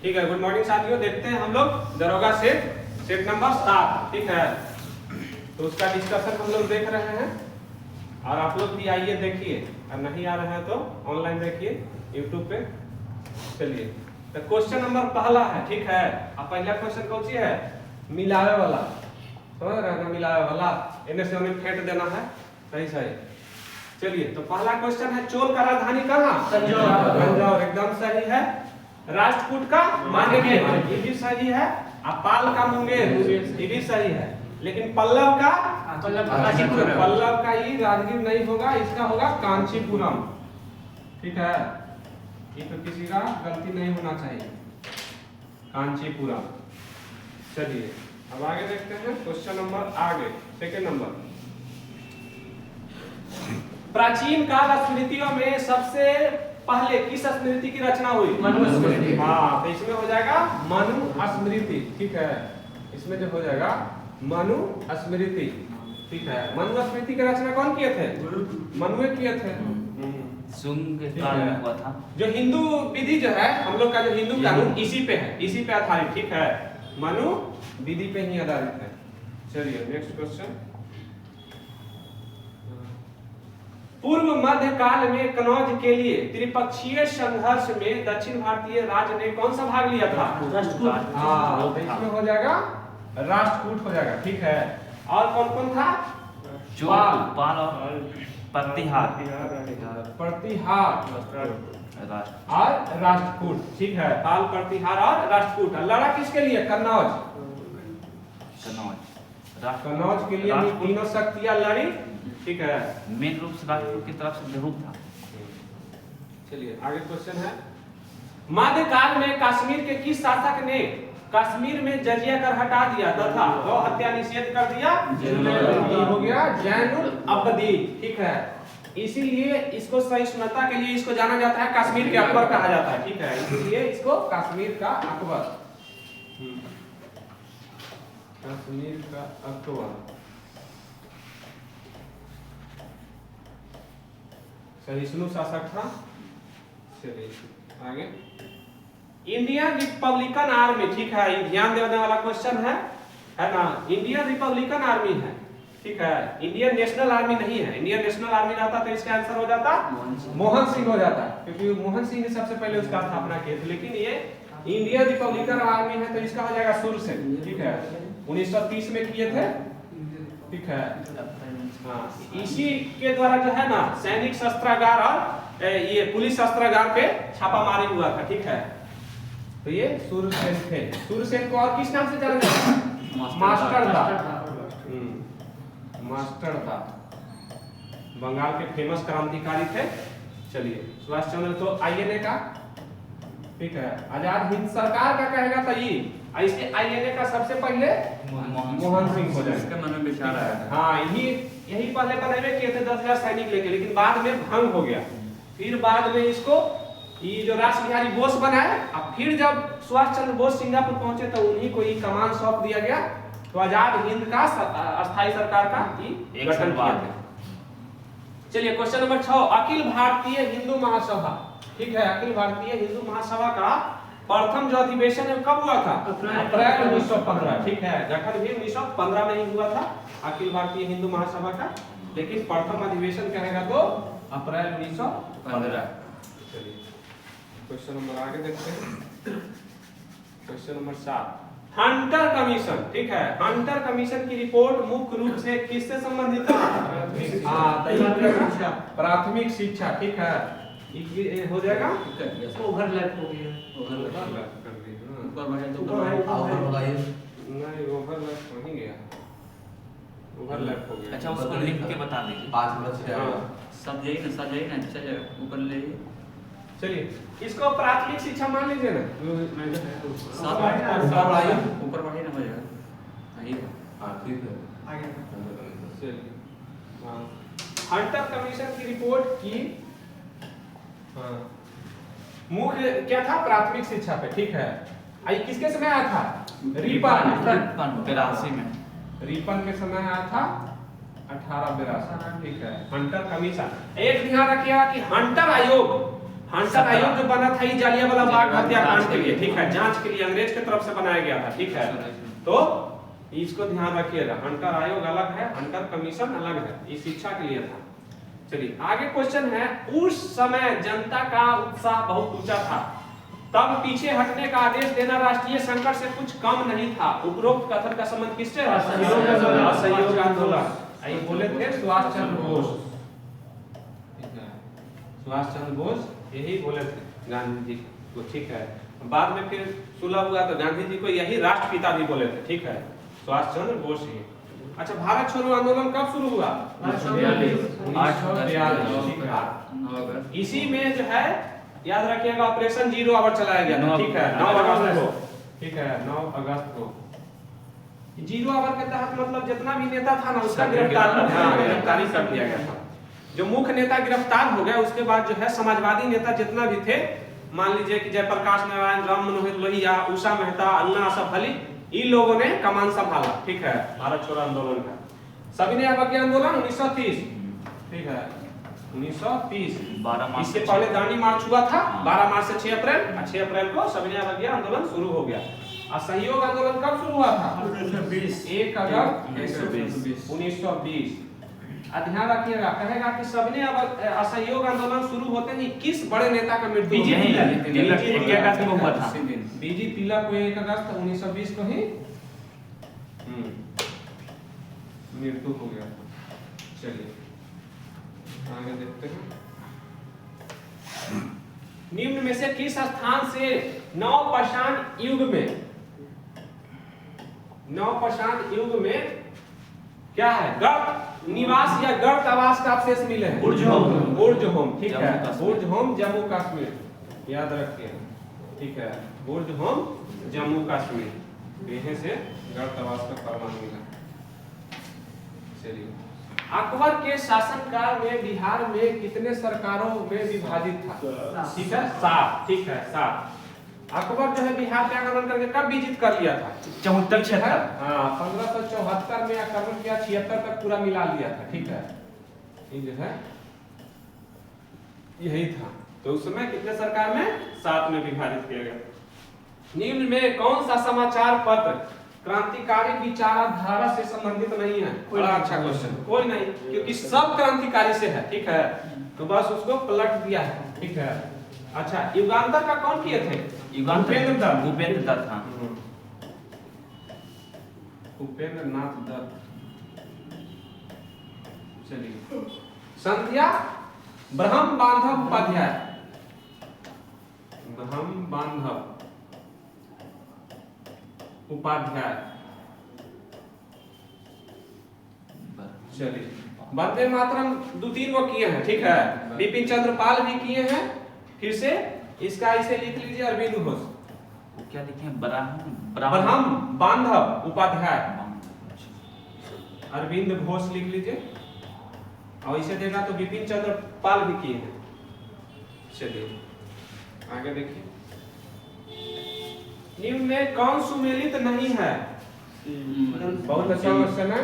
ठीक है, good morning साथियों। देखते हैं हम लोग दरोगा सेट नंबर 7। ठीक है, तो उसका डिस्कशन हम लोग देख रहे हैं और आप लोग भी आइए देखिए, और नहीं आ रहे हैं तो ऑनलाइन देखिए यूट्यूब पे। चलिए, तो क्वेश्चन नंबर पहला है। ठीक है, अब पहला क्वेश्चन कौन सी है? मिलावे वाला, समझ रहे हैं ना? मिलावे वाला इन्हें से हमें फेंट देना है। सही सही। चलिए, तो पहला क्वेश्चन है, चोल का राजधानी कहाँ? तंजौर। एकदम सही है। राष्ट्रकूट का मांडलिक, ये भी सही है। पाल का मुंगेर, ये भी सही है। लेकिन पल्लव का ये राजगीर नहीं होगा, इसका होगा कांचीपुरम। ठीक है, ये तो किसी का गलती नहीं होना चाहिए, कांचीपुरम। चलिए, अब आगे देखते हैं क्वेश्चन नंबर आगे, सेकंड नंबर। प्राचीन काल स्मृतियों में सबसे पहले किस स्मृति की रचना हुई? मनु स्मृति। हाँ, तो इसमें हो जाएगा मनु स्मृति। ठीक है, इसमें जो हो जाएगा मनु स्मृति। ठीक है, मनु स्मृति की रचना कौन किए थे? मनुए किए थे। शुंग काल में हुआ था। जो हिंदू विधि जो है, हम लोग का जो हिंदू कानून इसी पे है, इसी पे आधारित। ठीक है, मनु विधि पे ही आधारित है। चलिए, नेक्स्ट क्वेश्चन। पूर्व मध्य काल में कनौज के लिए त्रिपक्षीय संघर्ष में दक्षिण भारतीय राज्य ने कौन सा भाग लिया था? राष्ट्रकूट। हाँ, तो इसमें हो जाएगा राष्ट्रकूट हो जाएगा। ठीक है, और कौन कौन था? पाल और प्रतिहार और राष्ट्रकूट। ठीक है, पाल, प्रतिहार और राष्ट्रकूट। लड़ा किसके लिए? कन्नौज के लिए तीनों शक्तियां लड़ी। ठीक है, मेन रूप से राष्ट्रकूट की तरफ से जरूर था। चलिए, आगे क्वेश्चन है, मध्यकाल में कश्मीर के किस शासक ने कश्मीर में जजिया कर हटा दिया तथा गौ हत्या निषेध कर दिया? ये हो गया जैनुल अब्दीन। ठीक है, इसीलिए इसको सहिष्णुता के लिए इसको जाना जाता है, कश्मीर के अकबर कहा जाता है। ठीक है, इसीलिए इसको कश्मीर का अकबर, कश्मीर का अकबर सहिष्णु शासक था। चलिए आगे, इंडियन रिपब्लिकन आर्मी। ठीक है, ये ध्यान देने वाला क्वेश्चन है ना? इंडियन रिपब्लिकन आर्मी है। ठीक है, इंडियन नेशनल आर्मी नहीं है। इंडियन नेशनल आर्मी रहता तो इसका आंसर हो जाता मोहन सिंह हो जाता, क्योंकि मोहन सिंह ने सबसे पहले उसका स्थापना की थी। लेकिन ये इंडियन रिपब्लिकन आर्मी है, तो इसका हो जाएगा सूरसेन। ठीक है, 1930 में किए थे। ठीक है, हाँ, इसी के द्वारा जो है ना सैनिक शस्त्रागार और ये पुलिस शस्त्रागार पे छापामारी हुआ था। ठीक है, तो ये सूरसेन थे। सूरसेन को और किस नाम से जाना जाता है? मास्टर था। मास्टर था, बंगाल के फेमस क्रांतिकारी थे। चलिए, सुभाष चंद्र तो आईएनए का। ठीक है, आजाद हिंद सरकार का कहेगा तो ये ऐसे आईएनए का सबसे पहले मोहन सिंह हो जाएगा। इसका मन में विचार आया था। हाँ, यही पहले बनाए किए थे 10,000 सैनिक लेके, लेकिन बाद में भंग हो गया। फिर बाद में इसको ये जो रास बिहारी बोस बनाए, और फिर जब सुभाष चंद्र बोस सिंगापुर पहुंचे तो उन्हीं को ये कमान सौंप दिया गया। तो आजाद हिंद का अस्थायी सरकार का ये गठन किया था। चलिए, क्वेश्चन नंबर 6, अखिल भारतीय हिंदू महासभा। ठीक है, अखिल भारतीय हिंदू महासभा का प्रथम जो अधिवेशन कब हुआ था? अप्रैल 1915। ठीक है, गठन भी 1915 में ही हुआ था अखिल भारतीय हिंदू महासभा का, लेकिन प्रथम अधिवेशन कहेगा तो अप्रैल 1915। चलिए, क्वेश्चन नंबर आगे देखते हैं। Question number 7, Hunter commission. ठीक है, हंटर कमीशन की रिपोर्ट मुख्य रूप से किससे संबंधित है? प्राथमिक शिक्षा। ठीक है, ये हो जाएगा ओवरलैप हो गया। ओवरलैप कर दी। ऊपर बढ़े तो नहीं, ओवरलैप नहीं गया, ओवरलैप हो गया। अच्छा, उसको लिख के बता दीजिए। 5 सब यही ना, सब यही ना, चलिए ऊपर ले। चलिए, इसको प्राथमिक शिक्षा मान लीजिए ना। ऊपर बढ़े ना हो जाएगा। ठीक है, आगे चलिए, हाँ, हंटर कमीशन की रिपोर्ट की मुख्य क्या था? प्राथमिक शिक्षा पे। ठीक है, आई किसके समय आया था? रिपन 82 में। रिपन के समय आया था 1882। ठीक है, हंटर कमीशन। एक ध्यान रखिएगा कि हंटर आयोग हंटर आयोग जो बना था ये जालियांवाला बाग हत्याकांड के लिए, ठीक है, जांच के लिए अंग्रेज की तरफ से बनाया गया था, ठीक है। तो इसको ध्यान रखिएगा, हंटर आयोग अलग है, हंटर कमीशन अलग है, ये शिक्षा के लिए था। चलिए आगे क्वेश्चन है, उस समय जनता का उत्साह बहुत ऊंचा था, तब पीछे हटने का आदेश देना राष्ट्रीय संकट से कुछ कम नहीं था। उपरोक्त कथन का संबंध किससे है? असहयोग आंदोलन। ये बोले थे सुभाष चंद्र बोस, सुभाष चंद्र बोस यही बोले थे गांधी जी को, ठीक है। बाद में फिर सुलह हुआ तो गांधी जी को यही राष्ट्रपिता भी बोले थे, ठीक है, सुभाष चंद्र बोस ही। अच्छा, भारत छोड़ो आंदोलन कब शुरू हुआ? 1942। इसी में जो है याद रखिएगा ऑपरेशन जीरो आवर चलाया गया था, ठीक है, 9 अगस्त को, ठीक है, 9 अगस्त को। जीरो आवर के तहत मतलब जितना भी नेता था ना उसका गिरफ्तारी कर दिया गया था। जो मुख्य नेता गिरफ्तार हो गया उसके बाद जो है समाजवादी नेता जितना भी थे, मान लीजिए कि जयप्रकाश नारायण, राम मनोहर लोहिया, उषा मेहता, अन्ना असफ अली, इन लोगों ने कमान संभाला, ठीक है, भारत छोड़ो आंदोलन का। सविनय अवज्ञा आंदोलन 1930, ठीक है, 1930। इससे पहले दांडी मार्च हुआ था 12 मार्च से 6 अप्रैल, 6 अप्रैल को सविनय अवज्ञा आंदोलन शुरू हो गया। असहयोग आंदोलन कब शुरू हुआ था? 1 अगस्त 1920। ध्यान रखिएगा, कहेगा कि सविनय असहयोग आंदोलन शुरू होते ही किस बड़े नेता का मृत्यु बीजी तिलक को हुआ था। बीजी तिलक को 1 अगस्त 1920 को ही मृत्यु हो गया। चलिए आगे देखते हैं, निम्न में से किस स्थान से नवपाषाण युग में क्या है, गढ़ निवास या गढ़ आवास का अवशेष मिले हैं? बुर्ज होम, ठीक है, बुर्ज होम जम्मू कश्मीर, याद रखिए, ठीक है, बुर्ज होम जम्मू कश्मीर, यहीं से गढ़ आवास का प्रमाण मिला। चलिए, अकबर के शासनकाल में बिहार में कितने सरकारों में विभाजित था? ठीक है, 7, ठीक है, 7। अकबर जो है बिहार पे आक्रमण करके कब विजित कर लिया था? 74-76। हाँ, 1574 में आक्रमण किया, 76 तक पूरा मिला लिया था, ठीक है, ये जो है यही था। तो उस समय कितने सरकार में? 7 में विभाजित किया गया। निम्न में कौन सा समाचार पत्र क्रांतिकारी विचारधारा से संबंधित नहीं है? बड़ा अच्छा क्वेश्चन। कोई नहीं, क्योंकि सब क्रांतिकारी से है, ठीक है, तो बस उसको पलट दिया है, ठीक है। अच्छा, युगांतर का कौन किए थे? भूपेंद्र दत्त। हाँ, उपेंद्र नाथ दत्त। चलिए, संध्या ब्रह्म बांधव उपाध्याय, ब्रह्म बांधव उपाध्याय। चलिए, वंदे मातरम 2-3 वो किए हैं, ठीक है, बिपिन चंद्र पाल भी किए हैं। फिर से इसका इसे लिख लीजिए, अरविंद घोष। वो क्या लिखे हैं? ब्रह्म बांधव उपाध्याय, अरविंद घोष लिख लीजिए, और इसे देगा तो बिपिन चंद्र पाल भी किए हैं। चलिए आगे देखिए, निम्न में कौन सुमेलित नहीं है? बहुत अच्छा क्वेश्चन है।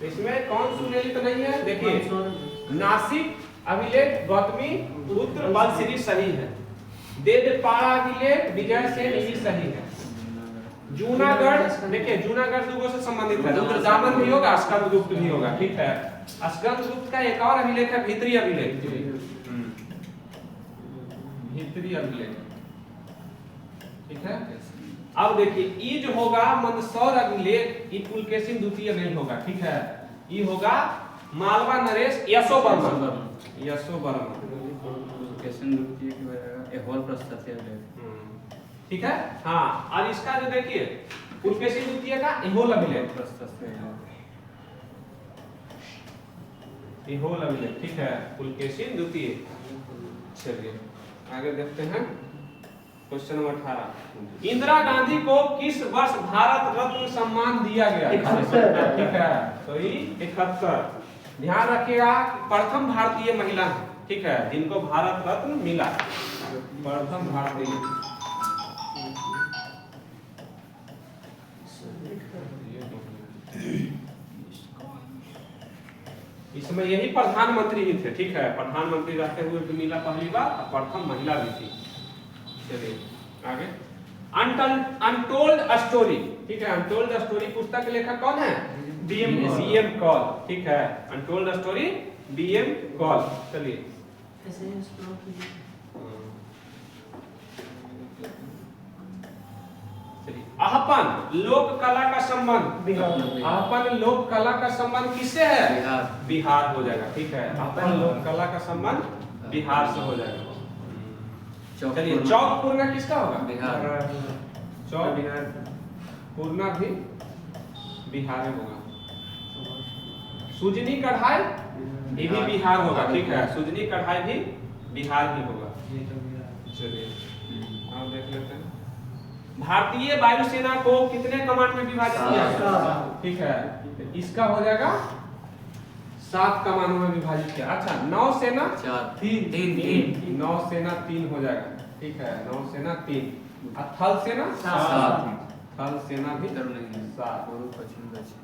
इसमें कौन सुमेलित नहीं है? देखिए, नासिक अभिलेख गौतमी पुत्र बलश्री सही है, देवपाड़ा अभिलेख विजय सेन ये सही है। जूनागढ़, देखिए जूनागढ़ दुगो से संबंधित है, रुद्रदामन भी होगा, स्कंदगुप्त भी होगा, ठीक है। स्कंदगुप्त का एक और अभिलेख है भीतरी अभिलेख, भीतरी अभिलेख, ठीक है। अब देखिए, ये जो होगा मंदसौर अभिलेख, ये पुलकेशिन द्वितीय नहीं होगा, ठीक है, ये होगा मालवा नरेश यशो वर्मा, पुलकेशिन द्वितीय की वजह एहोल प्रस्ताव है, ठीक है। हाँ, और इसका जो देखिए पुलकेशिन द्वितीय का एहोल अभिलेख, एहोल अभिलेख, ठीक है, पुलकेशिन द्वितीय। चलिए आगे देखते हैं, क्वेश्चन नंबर 18, इंदिरा गांधी को किस वर्ष भारत रत्न सम्मान दिया गया? 71, ठीक है, तो ये 71। ध्यान रखिएगा प्रथम भारतीय महिला है, ठीक है, जिनको भारत रत्न मिला, प्रथम भारतीय। इसमें उसमें यही प्रधानमंत्री ही थे, ठीक है, प्रधानमंत्री रहते हुए भी मिला पहली बार, और प्रथम महिला भी थी। चलिए आगे, अनटोल्ड स्टोरी, ठीक है, अनटोल्ड स्टोरी पुस्तक के लेखक कौन है? DM कॉल, ठीक है, अनटोल्ड स्टोरी DM कॉल। चलिए अहपन लोक कला का संबंध, अहपन लोक कला का संबंध किससे है? बिहार। बिहार हो जाएगा, ठीक है, अहपन लोक कला का संबंध बिहार से हो जाएगा। चलिए चौक पूर्णा किसका होगा? बिहार। चौक पूर्णा भी बिहार में होगा। सुजनी कढ़ाई ये भी बिहार होगा, ठीक है, सुजनी कढ़ाई भी बिहार ही होगा। चलिए अब देख लेते हैं, भारतीय वायुसेना को कितने कमांड में विभाजित किया गया? ठीक है, तो इसका हो जाएगा 7 कमांडों में विभाजित किया। अच्छा, नौसेना 3 नौसेना 3 हो जाएगा, ठीक है, नौसेना 3, और थल सेना 7 थल सेना भी उत्तर नहीं 7, पूर्व पश्चिम दक्षिण।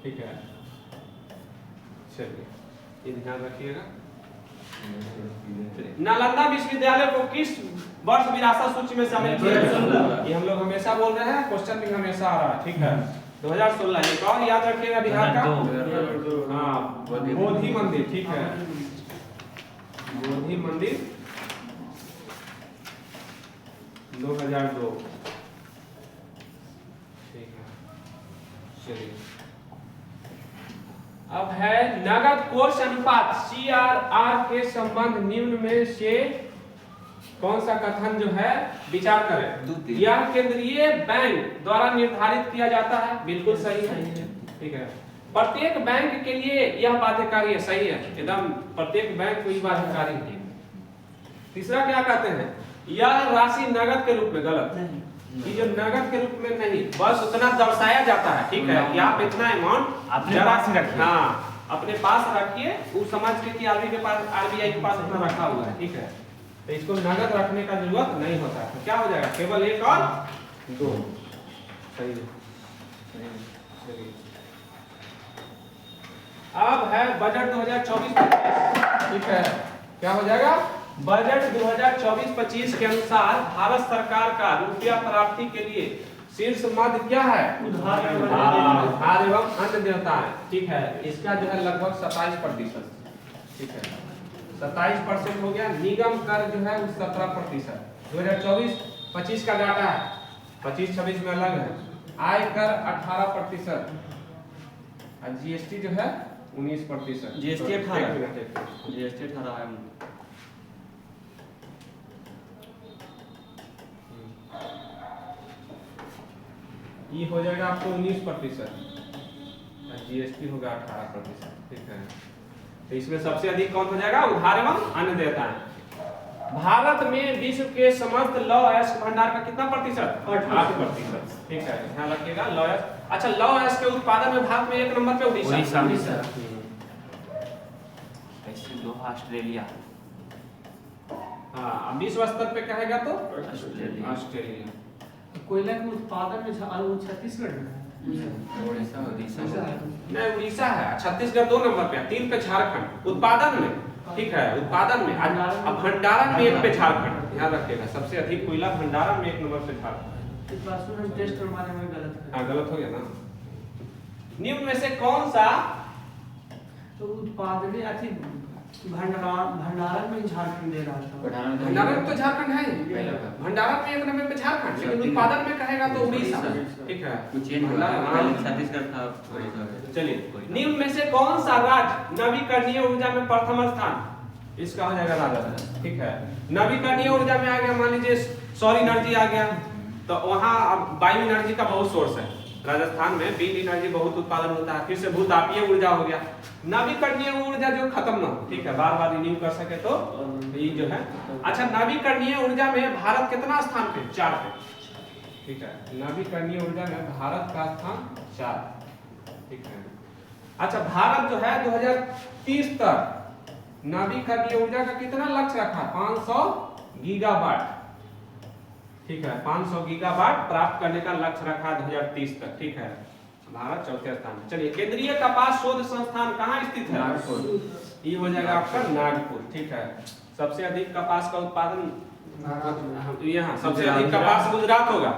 ठीक है। चलिए ये ध्यान रखिएगा। नालंदा विश्वविद्यालय को किस वर्ष विरासत सूची में शामिल किया गया? ये हम लोग हमेशा बोल रहे हैं, क्वेश्चन भी हमेशा आ रहा है, ठीक है, 2016। एक और याद रखिएगा बिहार का, हाँ, बोधि मंदिर, ठीक है, बोधि मंदिर 2002, ठीक है। चलिए अब है नगद कोष अनुपात CRR के संबंध निम्न में से कौन सा कथन जो है विचार करें? यह केंद्रीय बैंक द्वारा निर्धारित किया जाता है, बिल्कुल सही है, ठीक है, प्रत्येक बैंक के लिए यह बाध्यकारी है, सही है, एकदम प्रत्येक बैंक को यह बाध्यकारी है। तीसरा क्या कहते हैं? यह राशि नगद के रूप में, गलत, ये जो नगद के रूप में नहीं, बस उतना दर्शाया जाता है, ठीक है, कि आप इतना अमाउंट अपने पास ही रखिए, हाँ अपने पास रखिए, वो समझ के कि RBI के पास इतना रखा हुआ है, ठीक है, तो इसको नगद रखने का जरूरत नहीं होता है। तो क्या हो जाएगा? केवल 1 और 2, सही है। अब है बजट 2024-25, ठीक है, क्या हो जाएगा? बजट 2024-25 के अनुसार भारत सरकार का रुपया प्राप्ति के लिए शीर्ष मद क्या है? उधार एवं अन्य देयताएं, ठीक है, इसका जो है लगभग 27%, ठीक है, 27% हो गया। निगम कर जो है 17%, 2024-25 का डाटा है, 25-26 में अलग है। आय कर 18%, और GST जो है 19%। GST 18 है। ये हो जाएगा आपको 19%, GST होगा 18%, ठीक है। तो इसमें सबसे अधिक कौन हो जाएगा? उधार एवं अन्य देयताएं। भारत में विश्व के समस्त लौह अयस्क भंडार का कितना प्रतिशत? 8%, ठीक है, ध्यान रखिएगा। लौह अयस्क, अच्छा, लौह अयस्क के उत्पादन में भारत में 1 नंबर पे उड़ीसा। ऐसे लोहा ऑस्ट्रेलिया, हाँ, विश्व स्तर पे कहेगा तो ऑस्ट्रेलिया। कोयला के उत्पादन में छत्तीसगढ़ उड़ीसा नहीं, उड़ीसा है। छत्तीसगढ़ 2 नंबर पे है, 3 पे झारखंड उत्पादन में, ठीक है, उत्पादन में। अब भंडारण में 1 पे झारखंड, ध्यान रखिएगा, सबसे अधिक कोयला भंडारण में 1 नंबर पे झारखंड। टेस्ट करवाने में गलत है। हाँ, गलत हो गया ना। निम्न में से कौन सा तो उत्पादन भंडारण में झारखंड दे रहा था। भंडारण में तो झारखंड है ही, भंडारण में 1 नंबर पे झारखंड, लेकिन उत्पादन में कहेगा तो उड़ीसा, ठीक है, कुछ चेंज हुआ, छत्तीसगढ़ था उड़ीसा। चलिए, निम्न में से कौन सा राज्य नवीकरणीय ऊर्जा में प्रथम स्थान? इसका हो जाएगा राजस्थान, ठीक है। नवीकरणीय ऊर्जा में आ गया, मान लीजिए सौर एनर्जी आ गया, तो वहाँ अब वायु एनर्जी का बहुत सोर्स है। राजस्थान में विंड एनर्जी बहुत उत्पादन होता है। फिर से भूतापीय ऊर्जा हो गया। नवीकरणीय ऊर्जा जो खत्म ना हो, ठीक है, बार बार रिन्यू कर सके तो ये जो है। अच्छा, नवीकरणीय ऊर्जा में भारत कितना स्थान पे? 4 पे, ठीक है। नवीकरणीय ऊर्जा में भारत का स्थान 4, ठीक है। अच्छा, भारत जो है 2030 तक नवीकरणीय ऊर्जा का कितना लक्ष्य रखा? 500 गीगावाट, ठीक है, 500 गीगावाट प्राप्त करने का लक्ष्य रखा 2030 तक, ठीक है। भारत चौथे स्थान पे। चलिए केंद्रीय कपास शोध संस्थान कहाँ स्थित है? ये हो जाएगा आपका नागपुर। ठीक है। सबसे अधिक कपास का उत्पादन यहाँ सबसे अधिक कपास गुजरात होगा,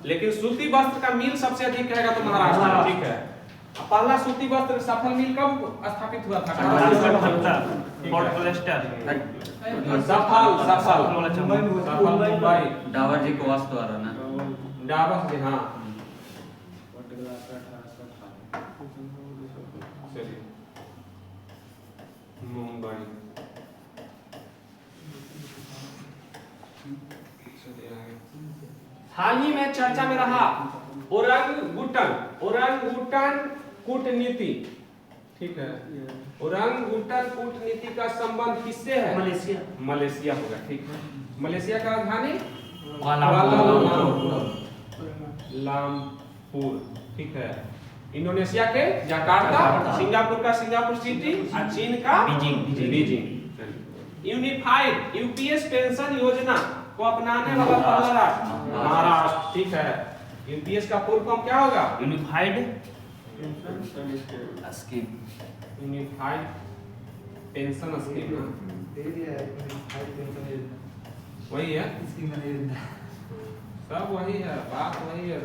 लेकिन सूती वस्त्र का मिल सबसे अधिक रहेगा तो महाराष्ट्र। ठीक है। पहला सूती वस्त्र सफल मिल कब स्थापित हुआ था? सफल मुंबई। डावर जी को वास्तु आ रहा ना, डावर जी, हाँ। मुंबई। हाल ही में चर्चा में रहा ओरंगुटान कूटनीति। ठीक है। ओरंगुटान कूटनीति का संबंध किससे है? मलेशिया होगा। ठीक है। मलेशिया का राजधानी लामपुर। ठीक है। इंडोनेशिया के जकार्ता, सिंगापुर का सिंगापुर सिटी और चीन का बीजिंग। यूनिफाइड यूपीएस पेंशन योजना को अपनाने वाला पहला राज्य महाराष्ट्र। ठीक है। यूपीएस का पूर्ण फॉर्म क्या होगा? Unified scheme, unified pension scheme. वही है, सब वही है, बात वही है।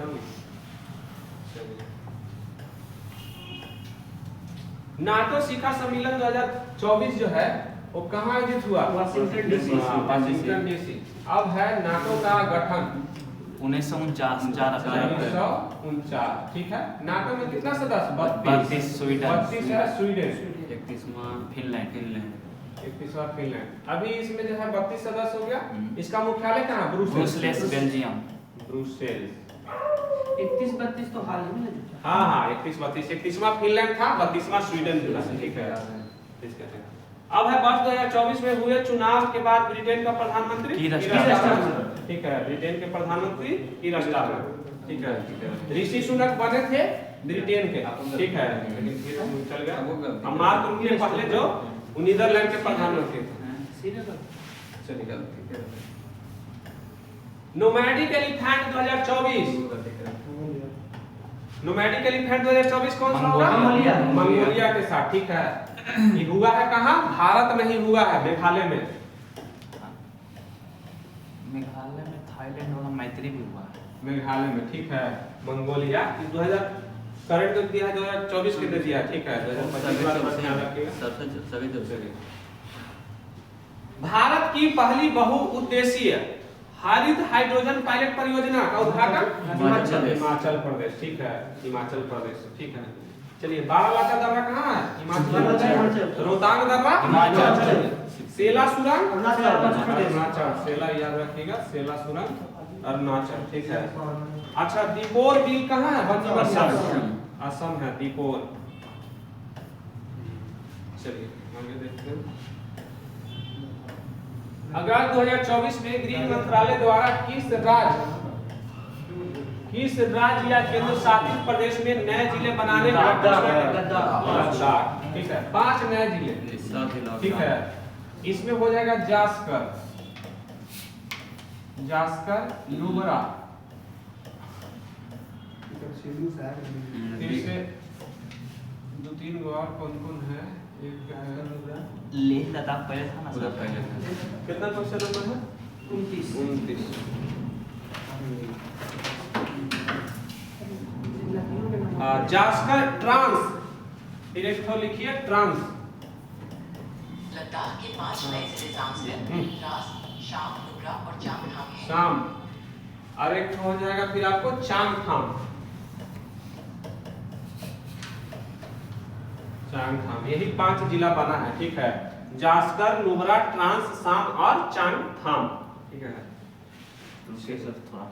नाटो शिखर सम्मेलन 2024 जो है वो कहाँ आयोजित हुआ? Washington DC. Washington DC. अब है नाटो का गठन 1949। ठीक है। नाटो में कितना सदस्य? 32 स्वीडन, 32 है स्वीडन, 31वां फिनलैंड। 31वां फिनलैंड। अभी इसमें जो है 32 सदस्य हो गया। इसका मुख्यालय कहाँ? Brussels, Belgium. ब्रुसेल्स। 31-32 तो हाल ही में। हाँ 31-32। 31वां फिनलैंड था, 32वां स्वीडन जुड़ा। ठीक है। अब है वर्ष 2024 में हुए चुनाव के बाद ब्रिटेन का प्रधानमंत्री कीर स्टारमर। ठीक है। ब्रिटेन के प्रधानमंत्री कीर स्टारमर। ठीक है। ऋषि सुनक बने थे ब्रिटेन के। ठीक है। लेकिन फिर चल गया। अब मार्क रुटे पहले जो नीदरलैंड के प्रधानमंत्री थे। चलिए। Nomadic elephant 2024। नोमैडिक एलिफेंट 2024 कौन सा होगा? मंगोलिया के साथ। ठीक है। ये हुआ है कहाँ? भारत में ही हुआ है, मेघालय में। मेघालय में थाईलैंड वाला मैत्री भी हुआ है। मेघालय में। ठीक है। मंगोलिया 2000 करंट तो दिया है 2024 के दे दिया। ठीक है। 2025 भारत की पहली बहुउद्देशीय हरित हाइड्रोजन पायलट परियोजना का उद्घाटन हिमाचल प्रदेश। ठीक है। हिमाचल प्रदेश। ठीक है। चलिए। बारालाचा दर्रा कहाँ है? हिमाचल प्रदेश। रोहतांग दर्रा हिमाचल। सेला सुरंग अरुणाचल। सेला याद रखिएगा, सेला सुरंग अरुणाचल। ठीक है। अच्छा, दीपोर बिल कहाँ है? असम है दीपोर। चलिए आगे देखते हैं। अगस्त 2024 में गृह मंत्रालय द्वारा किस राज्य या केंद्र शासित प्रदेश में नए जिले बनाने का लद्दाख। ठीक है। 5 नए जिले। ठीक है। इसमें हो जाएगा जास्कर, नुब्रा। फिर से 2-3 गो और कौन है? एक लेह लद्दाख पहले था ना पूरा सर? पहले था। कितना क्वेश्चन नंबर है? 29। जास्कर ट्रांस, डायरेक्ट लिखिए ट्रांस। लद्दाख के 5 नए जिले जांसकर, द्रास, शाम, नुब्रा और चांगथांग हैं। शाम। और एक हो जाएगा फिर आपको चांगथांग। यही 5 जिला बना है। ठीक है। जास्कर, नुब्रा, ट्रांस, शाम और चांगथांग। ठीक है। थोड़ा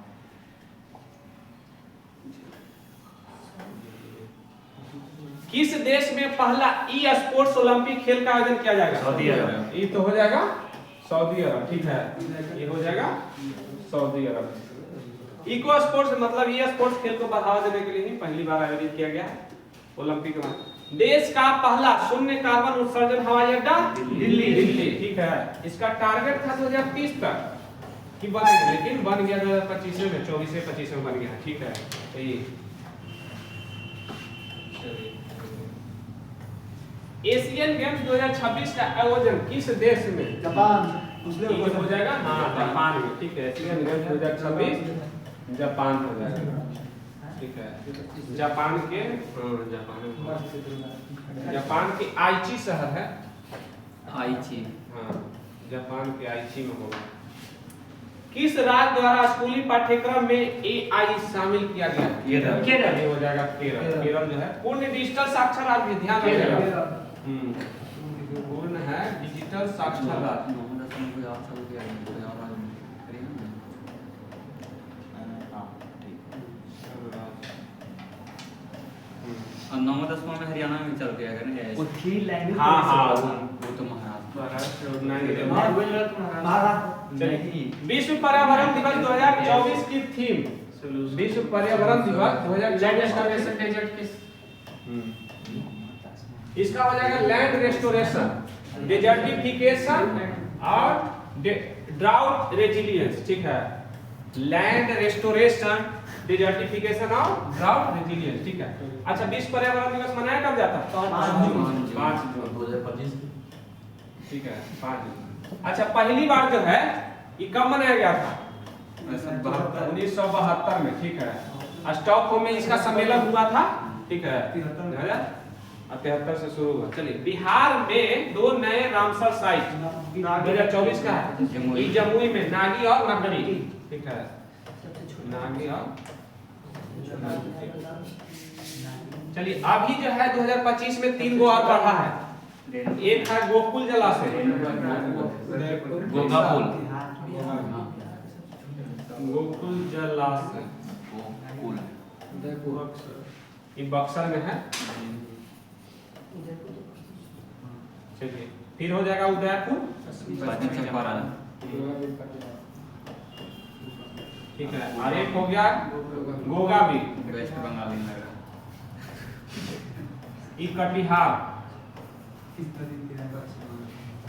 किस देश में पहला ई स्पोर्ट्स ओलंपिक खेल का आयोजन किया जाएगा? सऊदी अरब। ये तो हो जाएगा सऊदी अरब। ठीक है। ये हो जाएगा सऊदी अरब। इको स्पोर्ट्स मतलब ये स्पोर्ट्स खेल को बढ़ावा देने के लिए ही पहली बार आयोजित किया गया है ओलंपिक में। देश का पहला शून्य कार्बन उत्सर्जन हवाई अड्डा दिल्ली। ठीक है। इसका टारगेट था 2030 तक कि बनेगा, लेकिन बन गया 2025 में, 24 से 25 में बन गया। ठीक है। तो ये एशियन गेम्स 2026 का आयोजन किस देश में? जापान ये हो जाएगा हाँ जापान में, ठीक है। एशियन गेम्स 2026 जापान हो जाएगा, ठीक है। जापान के जापान के आइची शहर है, आइची। हाँ जापान के आइची में होगा। किस राज्य द्वारा स्कूली पाठ्यक्रम में एआई शामिल किया गया? केरल। ये हो जाएगा केरल। केरल जो है पूर्ण डिजिटल साक्षर राज्य, ध्यान रखिएगा। पूर्ण है डिजिटल साक्षर राज्य। और 9 10 में हरियाणा में चल गया है ना वो थ्री लैंग्वेज हाँ हाँ वो तो महाराष्ट्र। चलिए, विश्व पर्यावरण दिवस 2024 की थीम, विश्व पर्यावरण दिवस 2024 डेजर्ट किस इसका हो जाएगा लैंड रेस्टोरेशन, डेजर्टिफिकेशन और ड्राउट रेजिलियंस, ठीक है। लैंड रेस्टोरेशन, डेजर्टिफिकेशन और ड्राउट रेजिलियंस, ठीक है। अच्छा, विश्व पर्यावरण दिवस मनाया कब जाता है? 5 जून 2025, ठीक है 5 जून। अच्छा, पहली बार जो है ये कब मनाया गया था? 1972 में, ठीक है। स्टॉकहोम में इसका सम्मेलन हुआ था, ठीक है। 1973 से शुरू हुआ। चलिए, बिहार में 2 नए रामसर साइट 2024 का है। ये जमुई में नागी और नगरी, ठीक है। नागी और चलिए, अभी जो है 2025 में 3 गो और बढ़ा है। एक है गोकुल जलाशय, गोगापुल, गोकुल जलाशय ये बक्सर में है। चलिए, फिर हो जाएगा उदयपुर, पश्चिम चंपारण, ठीक है। और एक हो गया गोगावी, वेस्ट बंगाल में लग रहा ये कटिहार,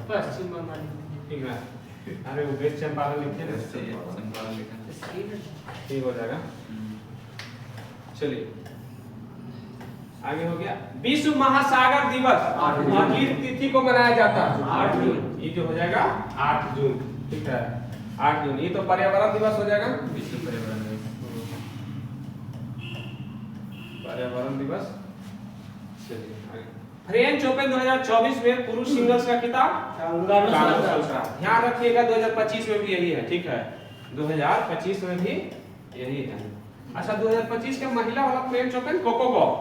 पश्चिम बंगाल। ठीक है। अरे वो वेस्ट चंपारण लिखे ना, चंपारण लिखा। ठीक हो जाएगा। चलिए, आगे हो गया विश्व महासागर दिवस किस तिथि को मनाया जाता है? 8 जून। ये जो हो जाएगा 8 जून, ठीक है 8 जून। ये तो पर्यावरण दिवस हो जाएगा, विश्व पर्यावरण दिवस। पर्यावरण दिवस। चलिए आगे, फ्रेंच ओपन 2024 में पुरुष सिंगल्स का खिताब कार्लोस का। ध्यान रखिएगा 2025 में भी यही है, ठीक है। 2025 में भी यही है। अच्छा, 2025 के महिला वाला फ्रेंच ओपन कोको गॉफ,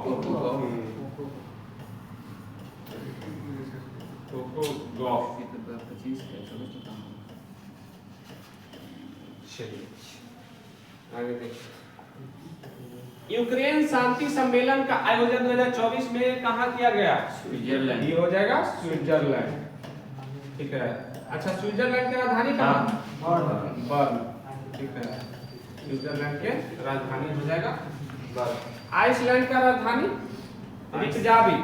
चलिए आगे देखिए। यूक्रेन शांति सम्मेलन का आयोजन 2024 में कहाँ किया गया? स्विट्जरलैंड। ये हो जाएगा स्विट्जरलैंड, ठीक है। अच्छा, स्विट्जरलैंड की राजधानी कहाँ? बर्न, ठीक है। स्विट्जरलैंड के राजधानी हो जाएगा बर्न। आइसलैंड का राजधानी रिकजाविक,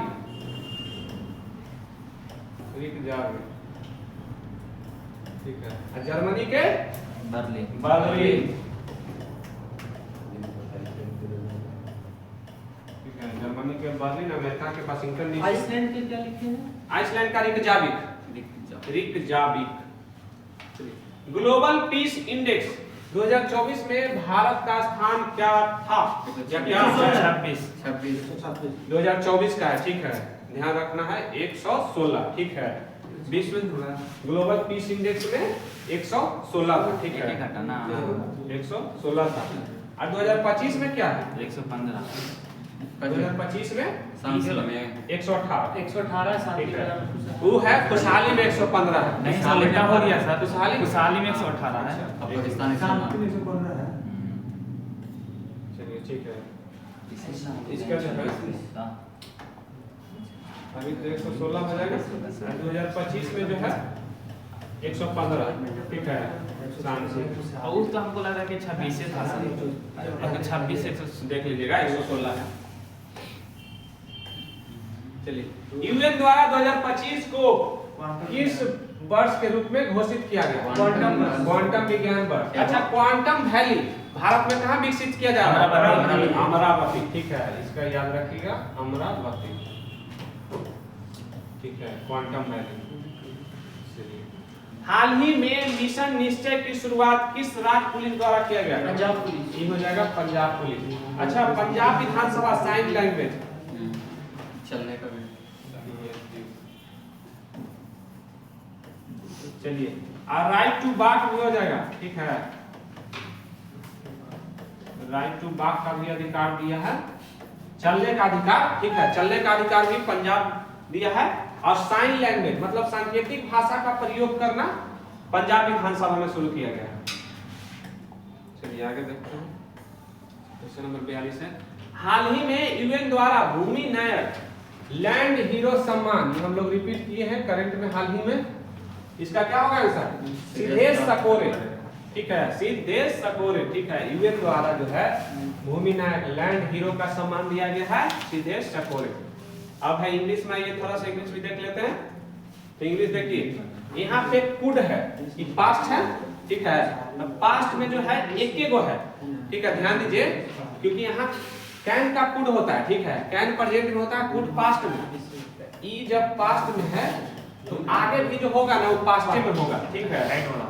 रिकजाविक, ठीक है। और जर्मनी के बर्लिन। बर्लिन, ठीक है। जर्मनी के बर्लिन, अमेरिका के वाशिंगटन डीसी। आइसलैंड के क्या लिखे हैं? आइसलैंड का रिकजाविक, रिकजाविक। ग्लोबल पीस इंडेक्स 2024 में भारत का स्थान क्या था? या क्या है? 26। 2024 का है, ठीक है। ध्यान रखना है 116, ठीक है। विश्व ग्लोबल पीस इंडेक्स में 116 था, ठीक है। 116 था। और 2025 में क्या है? 115। 2025 में सांसल में 118, 118 शांति ठीक है। का वो है खुशहाली में 115 है। नहीं, साल उल्टा हो गया सर। खुशहाली में 118 है। अब पाकिस्तान का चलिए, ठीक है। इसका जो है अभी तो 116 हो जाएगा। 2025 में जो है 115, ठीक है। और उस तो हमको लग रहा है कि 26 से था सर। अगर 26 100 देख लीजिएगा 116 है। चलिए, यूएन द्वारा 2025 को किस वर्ष के रूप में घोषित किया गया? क्वांटम विज्ञान वर्ष। अच्छा, क्वांटम वैली भारत में कहाँ विकसित किया जा रहा अमरावती। है? अमरावती, ठीक है, इसका याद रखिएगा, अमरावती, ठीक है, क्वांटम मैकेनिक्स। हाल ही में मिशन निश्चय की शुरुआत किस राज्य पुलिस द्वारा किया गया? पंजाब पुलिस। ये हो जाएगा पंजाब पुलिस। अच्छा, पंजाब विधानसभा साइन लैंग्वेज चलने का भी चलिए, राइट टू बाक भी हो जाएगा, ठीक है, राइट टू बाक का भी अधिकार दिया है, चलने का अधिकार, ठीक है, चलने का अधिकार भी पंजाब दिया है, और साइन लैंग्वेज मतलब सांकेतिक भाषा का प्रयोग करना पंजाब विधानसभा में शुरू किया गया है। चलिए आगे देखते हैं, क्वेश्चन नंबर 42 है, हाल ही में यूएन द्वारा भूमि नायक लैंड हीरो सम्मान, हम लोग रिपीट किए हैं करंट में हाल ही में, इसका क्या होगा आंसर? सिद्धेश सकोरे, ठीक है, सिद्धेश सकोरे, ठीक है, यूएन द्वारा जो है भूमि नायक लैंड हीरो का सम्मान दिया गया है सिद्धेश सकोरे। अब है इंग्लिश में, ये थोड़ा सा इंग्लिश भी देख लेते हैं। तो इंग्लिश देखिए, यहाँ पे कुड है, ये पास्ट है, ठीक है, पास्ट में जो है एक गो है, ठीक है, ध्यान दीजिए, क्योंकि यहाँ कैन का कुड होता है, ठीक है, कैन प्रेजेंट में होता है, कुड पास्ट में, ई जब पास्ट में है तो आगे भी जो होगा ना वो पास्ट में होगा, ठीक है,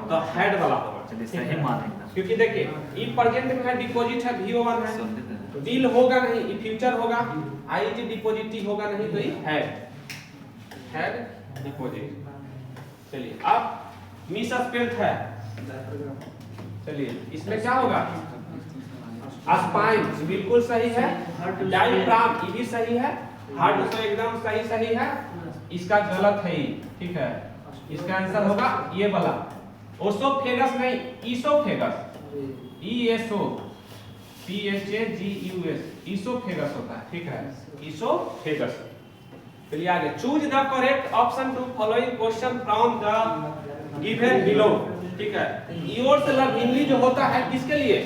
तो हेड वाला होगा। चलिए सही मानेगा, क्योंकि देखिए ई प्रेजेंट में है, डिपॉजिट है, VO1 है, डील होगा नहीं, ये फ्यूचर होगा, आईजी डिपॉजिट होगा नहीं, तो ये हेड डिपॉजिट। चलिए अब मिस स्पेल्ट है, चलिए इसमें क्या होगा? स्पाइन बिल्कुल सही है, डायफ्राम ये भी सही है, हार्ट तो एकदम सही है, इसका गलत है ये, ठीक है, इसका आंसर होगा ये वाला, ओसोफेगस नहीं, ईसोफेगस, ESO PHAGUS, ईसोफेगस होता है, ठीक है, ईसोफेगस। चलिए आगे, choose the correct option to following question from the given below, ठीक है, योर्स लविंगली जो होता है किसके लिए?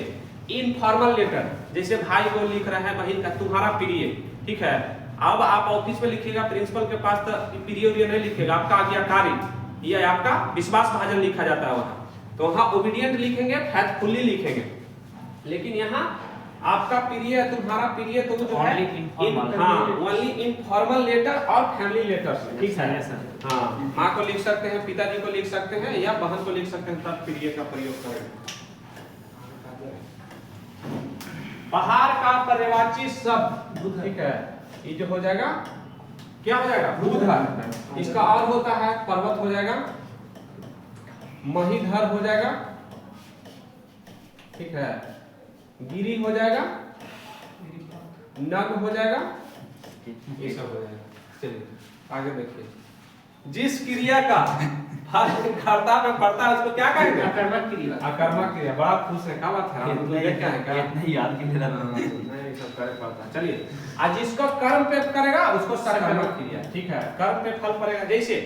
इनफॉर्मल लेटर, जैसे भाई को लिख रहे हैं बहन का तुम्हारा प्रिय, ठीक है, अब आप ऑफिस में लिखिएगा, प्रिंसिपल के पास तो प्रिय नहीं लिखेगा, आपका आज्ञाकारी या आपका विश्वास भाजन लिखा जाता है वहाँ, तो वहाँ ओबीडियंट लिखेंगे, फैथफुली लिखेंगे, लेकिन यहाँ आपका प्रिय तुम्हारा प्रिय तो जो है ओनली इनफॉर्मल लेटर और फैमिली लेटर्स, ठीक है, हाँ, माँ को लिख सकते हैं, पिताजी को लिख सकते हैं, या बहन को लिख सकते हैं, तब प्रिय का प्रयोग करें। पहाड़ का पर्यायवाची शब्द, ठीक है, ये जो हो जाएगा क्या हो जाएगा? भूधर, इसका और होता है पर्वत हो जाएगा, महीधर हो जाएगा, ठीक है, गिरी हो जाएगा, नग हो जाएगा, ये सब हो जाएगा। चलिए आगे देखिए, जिस क्रिया का फल कर्ता में पड़ता है उसको क्या कहेंगे? अकर्मक क्रिया। अकर्मक क्रिया। बड़ा खुश है, क्या बात है? हम लोग क्या है, क्या इतना याद के लिए नहीं सब करे पड़ता है। चलिए, आज जिसको कर्म पे करेगा उसको सकर्मक क्रिया, ठीक है, कर्म पे फल पड़ेगा। जैसे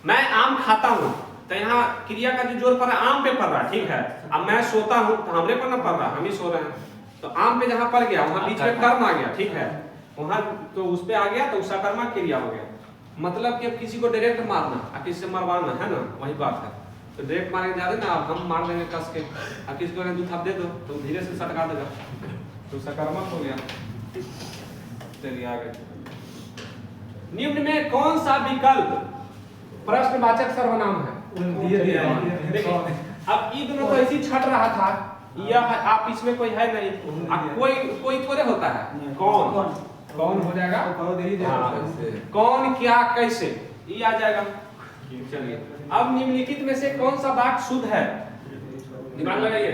मैं आम खाता हूँ तो यहाँ क्रिया का जो जोर पड़ रहा है आम पे पड़ रहा है, ठीक है। अब मैं सोता हूँ तो हमरे पर ना पड़ रहा, हम ही सो रहे हैं, तो आम पे जहाँ पड़ गया वहाँ बीच में कर्म आ गया, ठीक है, वहाँ तो उस पे आ गया तो सकर्मक क्रिया हो गया। मतलब कि अब किसी को डायरेक्ट मारना और किसी से मरवाना है ना, वही बात है। तो डायरेक्ट मारने जा रहे ना, अब हम मार देंगे कस के, और किसी को दू थाप दे दो तो धीरे से सटका देगा, तो सकर्मक हो गया। चलिए आगे, निम्न में कौन सा विकल्प प्रश्नवाचक सर्वनाम है? देखिए अब ये दोनों तो ऐसी छट रहा था, यह आप इसमें कोई है नहीं, अब कोई थोड़े होता है, कौन हो जाएगा, कौन क्या कैसे, ये आ जाएगा। चलिए, अब निम्नलिखित में से कौन सा वाक्य शुद्ध है? दिमाग लगाइए।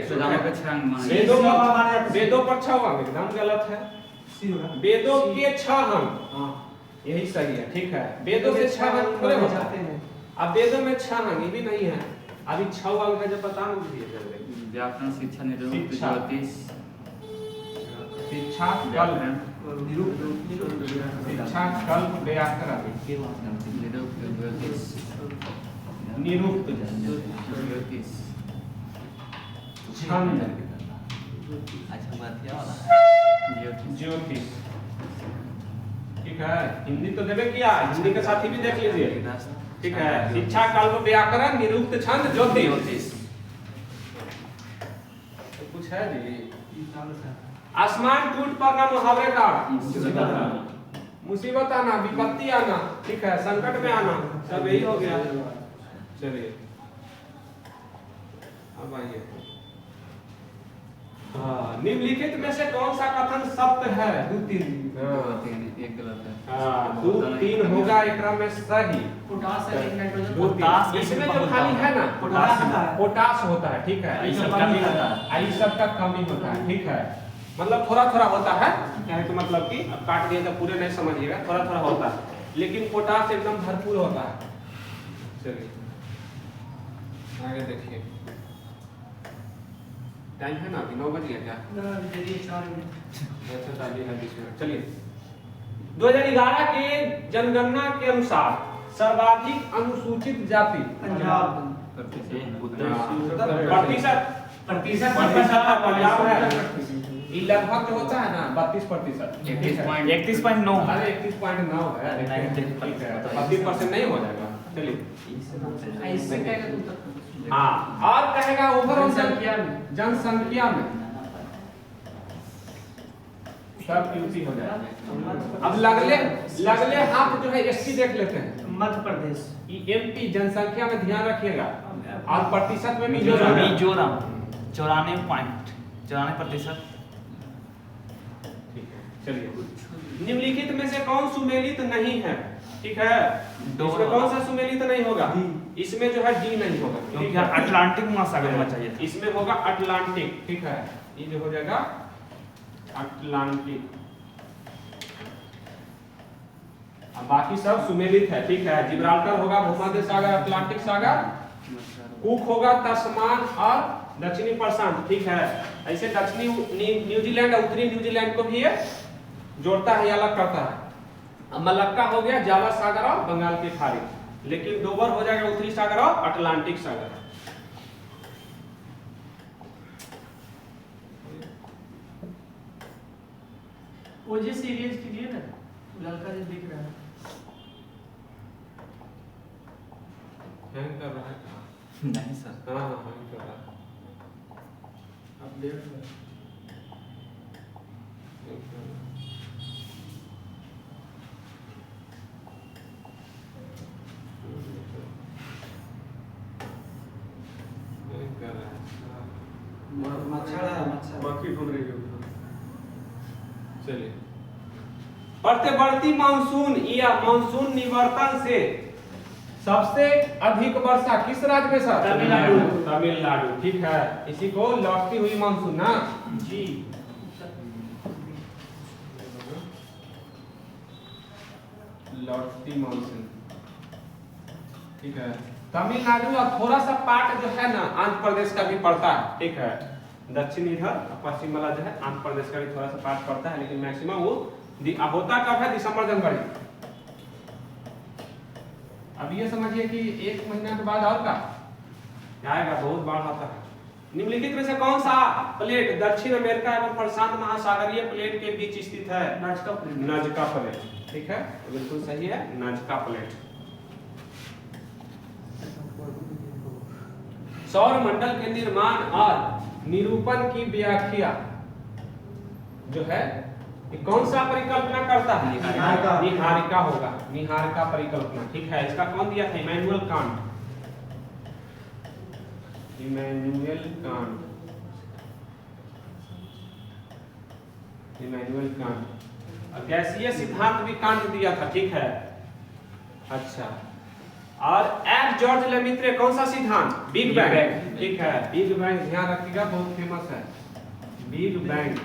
वेदों पर 6 अंग एकदम गलत है, वेदों के 6 अंग यही सही है, ठीक है। वेदों से 6 अंग थोड़े हो जाते हैं, अब वेदों में 6 अंग ये भी नहीं है, अभी 6 अंग है, जो पता नहीं जल्दी। व्याकरण, शिक्षा, निरूक्त, ज्योतिष, शिक्षा, कल्प, शिक्षा, कल्प, व्याकरण, निरूक्त, ज्योतिष, छंद, ज्योतिष, ठीक है। हिंदी तो देवे किया, हिंदी के साथ ही भी देख लीजिए, ठीक है। शिक्षा, कल्प, व्याकरण, निरूक्त, छंद, ज्योतिष। कुछ कुछ है जी? आसमान टूट पड़ना मुहावरे का मुसीबत आना, विपत्ति आना, ठीक है, संकट में आना, सब यही हो गया। चलिए अब आइए। हाँ, निम्नलिखित में से कौन सा कथन सत्य है? 2 3 एक गलत है। हाँ, 2 3 होगा एक में सही। पोटास है, नाइट्रोजन, पोटास इसमें जो खाली है ना पोटास होता है, ठीक है, ये सब कमी होता है। ये सब का कमी होता है, ठीक है, मतलब थोड़ा थोड़ा होता है, क्या है तो मतलब कि अब काट दिया तो पूरे नहीं समझिएगा, थोड़ा थोड़ा होता है, लेकिन पोटास एकदम भरपूर होता है। चलिए आगे देखिए, टाइम है ना अभी 9 बज गया क्या? अच्छा ताली है बीच में। चलिए 2011 के जनगणना के अनुसार सर्वाधिक अनुसूचित जाति पंजाब, प्रतिशत पंजाब है। ये लगभग जो होता है ना 32%, 31.9 अरे 31.9 है, 32% नहीं हो जाएगा। चलिए इससे क्या है तुम? हाँ, और कहेगा ओवरऑल जनसंख्या में, जनसंख्या में सब यूपी हो जाएगा। अब लगले हाथ जो है एसटी देख लेते हैं। मध्य प्रदेश, एमपी जनसंख्या में ध्यान रखिएगा, और प्रतिशत में मिजोरम 94.94%। ठीक है, चलिए निम्नलिखित में से कौन सुमेलित नहीं है? ठीक है, इसमें कौन सा सुमेलित नहीं होगा? इसमें जो है डी नहीं होगा, क्योंकि अटलांटिक महासागर में चाहिए था। इसमें होगा अटलांटिक, ठीक है, ये जो हो जाएगा अटलांटिक। अब बाकी सब सुमेलित है, ठीक है, जिब्राल्टर होगा भूमध्य सागर, अटलांटिक सागर, कुक होगा तस्मान और दक्षिणी प्रशांत, ठीक है। ऐसे दक्षिणी न्यूजीलैंड और उत्तरी न्यूजीलैंड को भी ये जोड़ता है या अलग करता है। अब मलक्का हो गया जावा सागर और बंगाल की खाड़ी, लेकिन डोबर हो जाएगा उत्तरी सागर और अटलांटिक सागर। ओजे सीरीज के लिए ना लड़का जो दिख रहा है हैंग कर रहा है। नहीं सर। हाँ हाँ हैंग कर रहा है। अपडेट बाकी ढूंढ रही है। चलिए बढ़ती मानसून या मानसून निवर्तन से सबसे अधिक वर्षा किस राज्य में सर? तमिलनाडु। तमिलनाडु, ठीक है, इसी को लौटती हुई मानसून ना जी। लौटती मानसून, ठीक है। तमिलनाडु और थोड़ा सा पार्ट जो है ना आंध्र प्रदेश का भी पड़ता है, ठीक है, दक्षिण इधर पश्चिम वाला जो है आंध्र प्रदेश का भी थोड़ा सा पार्ट पड़ता है, लेकिन मैक्सिमम वो होता कब है? दिसंबर जनवरी। अब ये समझिए कि 1 महीना के बाद और का आएगा, बहुत बाढ़ आता है। निम्नलिखित में से कौन सा प्लेट दक्षिण अमेरिका एवं प्रशांत महासागरीय प्लेट के बीच स्थित है? नाजका प्लेट, ठीक है, बिल्कुल सही है, नाजका प्लेट। सौर मंडल के निर्माण और निरूपण की व्याख्या जो है ये कौन सा परिकल्पना करता है? निहारिका होगा, निहारिका परिकल्पना, ठीक है। इसका कौन दिया था? Immanuel Kant. Immanuel Kant. और गैसीय सिद्धांत भी कांट दिया था, ठीक है। अच्छा, और एफ जॉर्ज लेमित्रे कौन सा सिद्धांत? बिग बैंग, ठीक है, बिग बैंग ध्यान रखिएगा, बहुत फेमस है बिग बैंग,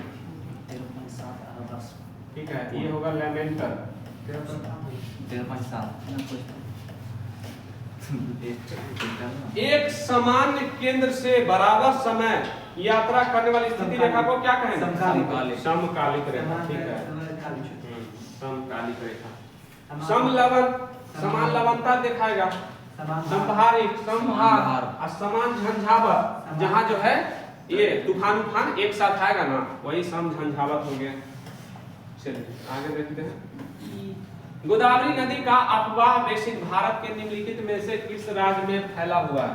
ठीक है। ये होगा लेमेंटर। 13.7 एक समान केंद्र से बराबर समय यात्रा करने वाली स्थिति रेखा को क्या कहेंगे? समकालिक रेखा, ठीक है, समकालिक रेखा। समान लवणता दिखाएगा, संभारिक, संभार और समान झंझावत, जहाँ जो है ये तूफान एक साथ आएगा ना, वही सम झंझावत हो गया। चलिए आगे देखते हैं। गोदावरी नदी का अफवाह बेसिन भारत के निम्नलिखित में से किस राज्य में फैला हुआ है?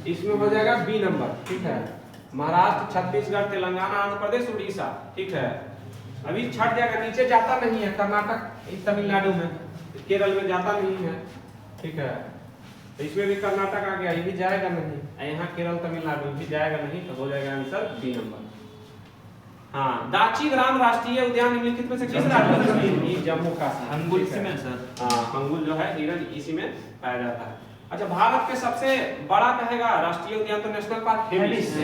इसमें हो जाएगा बी नंबर, ठीक है। महाराष्ट्र, छत्तीसगढ़, तेलंगाना, आंध्र प्रदेश, उड़ीसा, ठीक है। अभी छट जाएगा, नीचे जाता नहीं है। कर्नाटक तमिलनाडु में, केरल में जाता नहीं है, ठीक है। तो इसमें भी कर्नाटक आ गया, ये भी जाएगा नहीं। यहाँ केरल तमिलनाडु भी जाएगा नहीं, तो हो जाएगा आंसर बी नंबर। हाँ, दाची ग्राम राष्ट्रीय उद्यान निम्नलिखित में से किस राज्य में? ये जम्मू कश्मीर। हंगुल इसी में सर। हाँ, हंगुल जो है हिरन इसी में पाया जाता है। अच्छा, भारत के सबसे बड़ा कहेगा राष्ट्रीय उद्यान तो नेशनल पार्क हेमिस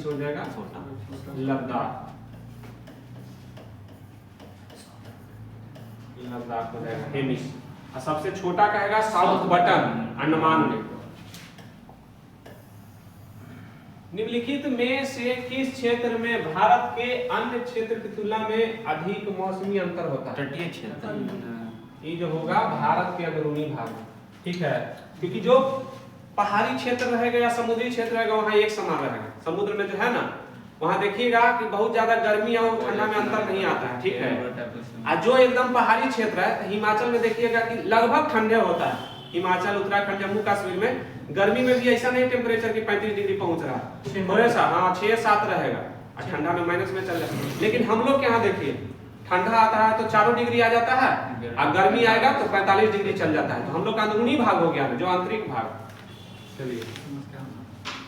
हो जाएगा, लद्दाख हो जाएगा हेमिस। और सबसे छोटा कहेगा साउथ बटन, अंडमान में। निम्नलिखित में से किस क्षेत्र में भारत के अन्य क्षेत्र की तुलना में अधिक मौसमी अंतर होता है? तटीय क्षेत्र। ये जो होगा भारत के अंदरूनी भाग में, ठीक है। क्योंकि जो पहाड़ी क्षेत्र रहेगा या समुद्री क्षेत्र रहेगा वहाँ एक समान रहेगा। समुद्र में जो है ना, वहाँ देखिएगा कि बहुत ज्यादा गर्मी और ठंडा में अंतर नहीं आता है, ठीक है। और जो एकदम पहाड़ी क्षेत्र है, हिमाचल में देखिएगा कि लगभग ठंडे होता है। हिमाचल, उत्तराखंड, जम्मू कश्मीर में गर्मी में भी ऐसा नहीं टेम्परेचर की 35 डिग्री पहुंच रहा है, थोड़ा सा, हाँ 6-7 रहेगा, और ठंडा में माइनस में चल जाता है। लेकिन हम लोग के यहाँ देखिए, ठंडा आता है तो 4 डिग्री आ जाता है, और गर्मी आएगा तो 45 डिग्री चल जाता है। तो हम लोग का अंदरूनी भाग हो गया, जो आंतरिक भाग। चलिए,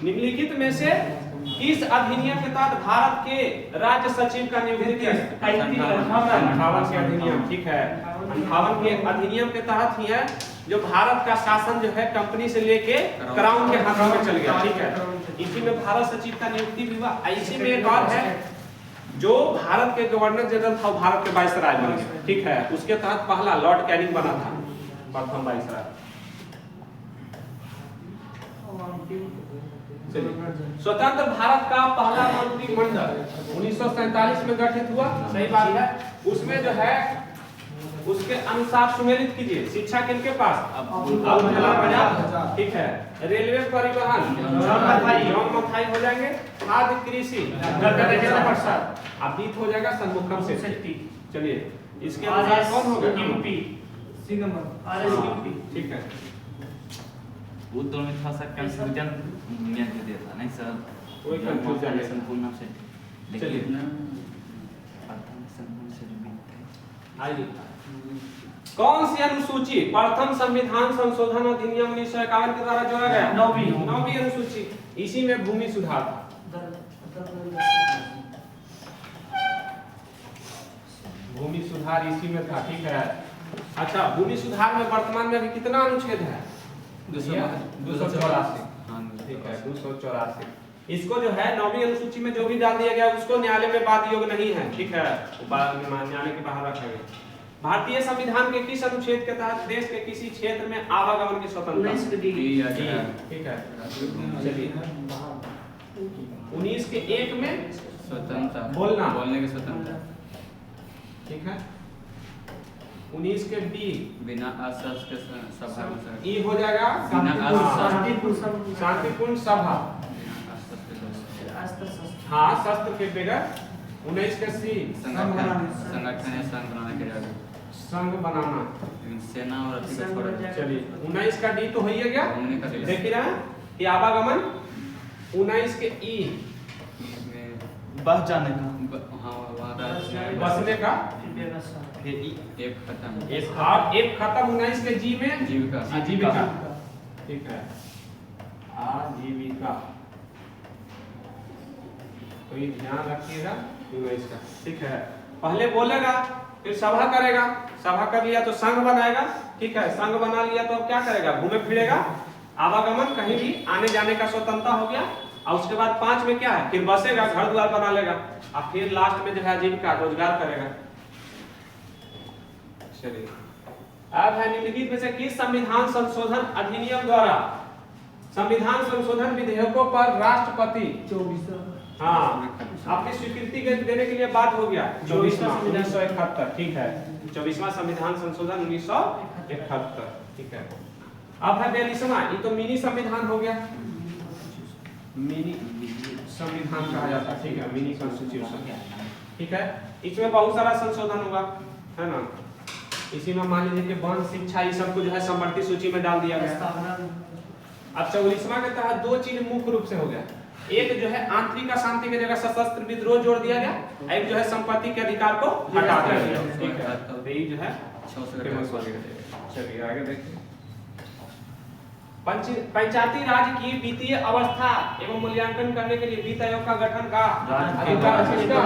निम्नलिखित में से किस अधिनियम के तहत भारत के राज्य सचिव का नियुक्ति किया? 58 के अधिनियम, ठीक है। 58 के अधिनियम के तहत ही है जो भारत का शासन जो है कंपनी से लेके क्राउन के हाथों में चल गया, ठीक है। इसी में भारत सचिव का नियुक्ति भी हुआ। इसी में एक और है, जो भारत के गवर्नर जनरल था, भारत के वाइसराय बन गए, ठीक है। उसके तहत पहला लॉर्ड कैनिंग बना था, प्रथम वाइसराय। स्वतंत्र भारत का पहला मंत्रिमंडल 1947 में गठित हुआ, सही बात है। उसमें जो है उसके अनुसार सुमेलित कीजिए, शिक्षा किनके पास? ठीक है। रेलवे, परिवहन जॉन मथाई हो जाएंगे। खाद्य, कृषि अभित हो जाएगा सन्मुखम से। चलिए, इसके अनुसार कौन होगा? ठीक है। उद्योग में थोड़ा सा कंफ्यूजन मिल गया था, नहीं सर? कोई कंफ्यूजन नहीं, संपूर्ण से। चलिए आइए, कौन सी अनुसूची प्रथम संविधान संशोधन अधिनियम 1951 के द्वारा जोड़ा गया? 9वीं अनुसूची। इसी में भूमि सुधार था। भूमि सुधार इसी में था, ठीक है। अच्छा, भूमि सुधार में वर्तमान में अभी कितना अनुच्छेद है? 284, ठीक है, 284। इसको जो है 9वीं अनुसूची में जो भी डाल दिया गया उसको न्यायालय में वाद योग्य नहीं है, ठीक है, न्यायालय के बाहर रखा गया। भारतीय संविधान के किस अनुच्छेद के तहत देश के किसी क्षेत्र में आवागमन की स्वतंत्रता? ठीक है। चलिए, 19 के 1 में स्वतंत्रता, बोलने की स्वतंत्रता, ठीक है। 19 के बी, बिना अशस्त्र सभा में ई हो जाएगा शांतिपूर्ण सभा, हाँ, शस्त्र के बगैर। 19 के सी, संगठन या संघ बनाने के लिए संघ बनाना, सेना और चलिए 19 का डी तो हो ही गया, देखिए ना ये आवागमन। 19 के ई, बस जाने का, बसने का, एक खत्म, एक खत्म। 19 के जी में जीविका, जीविका, ठीक है, आजीविका, तो ये ध्यान रखिएगा 19 का, ठीक है। पहले बोलेगा, फिर सभा करेगा, सभा कर लिया तो संघ बनाएगा, ठीक है। संघ बना लिया तो अब क्या करेगा? घूमे फिरेगा, आवागमन, कहीं भी आने जाने का स्वतंत्रता हो गया। और उसके बाद 5 में क्या है? फिर बसेगा, घर द्वार बना लेगा, और फिर लास्ट में जो है आजीविका, रोजगार करेगा। चलिए, अब है निम्नलिखित में से किस संविधान संशोधन अधिनियम द्वारा संविधान संशोधन विधेयकों पर राष्ट्रपति हाँ अपनी स्वीकृति देने के लिए बात हो गया? 1971, ठीक है। 24वां संविधान संशोधन 1971, ठीक है। अब है 42वां, ये तो मिनी संविधान हो गया, मिनी संविधान कहा जाता है, ठीक है, मिनी कॉन्स्टिट्यूशन, ठीक है। इसमें बहुत सारा संशोधन होगा, है ना। इसी में मान लीजिए कि वन शिक्षा ये सब को जो है समवर्ती सूची में डाल दिया गया। अब 44वां के तहत दो चीज मुख्य रूप से हो गया, एक जो है आंतरिक अशांति की जगह सशस्त्र विद्रोह जोड़ दिया गया, एक जो है संपत्ति के अधिकार को हटा दिया गया। ठीक है, तो ये जो है फेमस हो गया। चलिए आगे देखिए। पंचायती राज की वित्तीय अवस्था एवं मूल्यांकन करने के लिए वित्त आयोग का गठन का अधिकार किसका?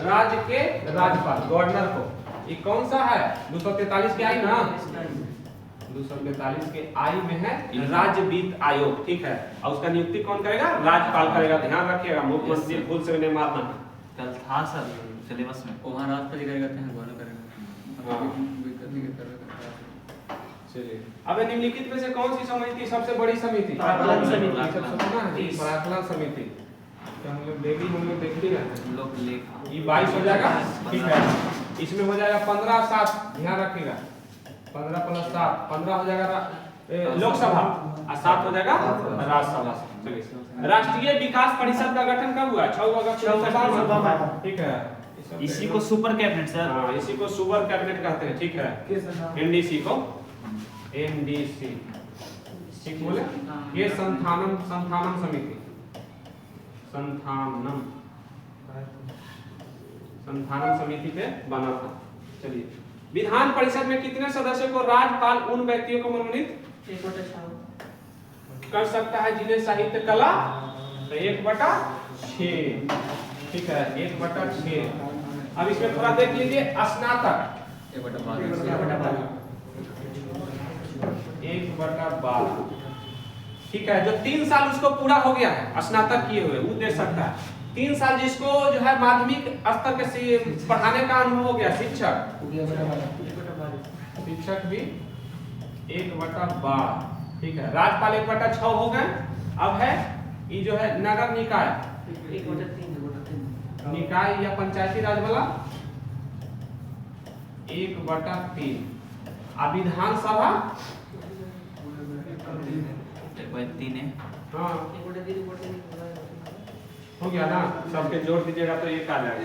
राज्य के राज्यपाल गवर्नर को। ये कौन सा है? 243 के आई ना, 243 के आई में है राज्य वित्त आयोग। ठीक है, और उसका नियुक्ति कौन करेगा? राज्यपाल करेगा। ध्यान रखिएगा, मुख्यमंत्री भूल से नहीं मारना। कल था सर सिलेबस में, वहाँ राष्ट्रपति करेगा, गवर्नर करेगा। चलिए, अब निम्नलिखित में से कौन सी समिति सबसे बड़ी समिति? प्राक्कलन समिति। प्राक्कलन समिति। तो हम लोग डेली देखते हैं लोक लेखा। ये 22 हो जाएगा। ठीक है, इसमें हो जाएगा 15 7, ध्यान रखिएगा 15 + 7 15 हो जाएगा लोकसभा और 7 हो जाएगा राज्यसभा। चलिए, राष्ट्रीय विकास परिषद का गठन कब हुआ? 6 अगस्त। ठीक है, इसी को सुपर कैबिनेट सर। हाँ, इसी को सुपर कैबिनेट कहते हैं। ठीक है, एनडीसी को एनडीसी। ठीक बोले, ये संथानम समिति, संथानम समिति पे बना था। चलिए, विधान परिषद में कितने सदस्यों को राज्यपाल उन व्यक्तियों को मनोनीत कर सकता है जिन्हें साहित्य कला? तो 1/6। ठीक है, 1/6। अब इसमें थोड़ा देख लीजिए, स्नातक 1/12। ठीक है, जो 3 साल उसको पूरा हो गया है स्नातक किए हुए, वो दे सकता है। 3 साल जिसको जो है माध्यमिक स्तर के पढ़ाने का अनुभव हो गया, शिक्षक भी 1/12। ठीक है, राज्यपाल 1/6 हो गए। अब है ये जो है नगर निकाय, 1/3 निकाय या पंचायती राज वाला 1/3। अब विधानसभा 3 है। हाँ हो गया ना, सबके जोड़ दीजिएगा तो 1 आ जाएगा।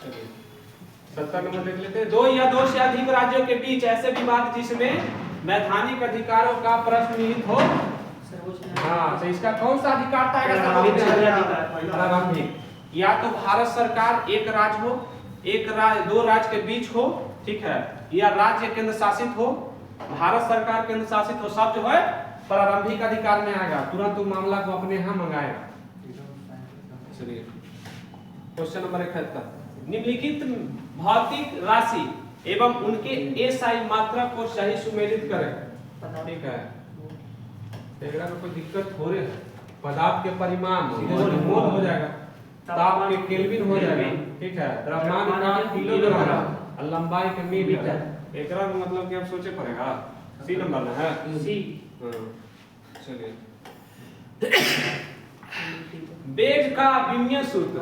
चलिए, 70 नंबर देख लेते हैं। 2 या 2 से अधिक राज्यों के बीच ऐसे विवाद जिसमें वैधानिक अधिकारों का प्रश्न निहित हो। हाँ, तो इसका कौन सा अधिकार था? प्रारंभिक। या तो भारत सरकार एक राज्य हो, दो राज्य के बीच हो। ठीक है, या राज्य केंद्र शासित हो, भारत सरकार केंद्र शासित हो, सब जो है प्रारंभिक अधिकार में आएगा। तुरंत वो मामला को अपने यहाँ मंगाएगा। चलिए, क्वेश्चन नंबर 71। निम्नलिखित भौतिक राशि एवं उनके एसआई मात्रा को सही सुमेलित करें। ठीक है, एकरा में कोई दिक्कत हो रही है? पदार्थ के परिमाण मोल हो जाएगा, ताप के केल्विन हो जाएगा। ठीक है, द्रव्यमान का किलोग्राम और लंबाई के मीटर। एकरा में मतलब कि अब सोचे पड़ेगा। सी नंबर ना है सी। चलिए, वेग का विमीय सूत्र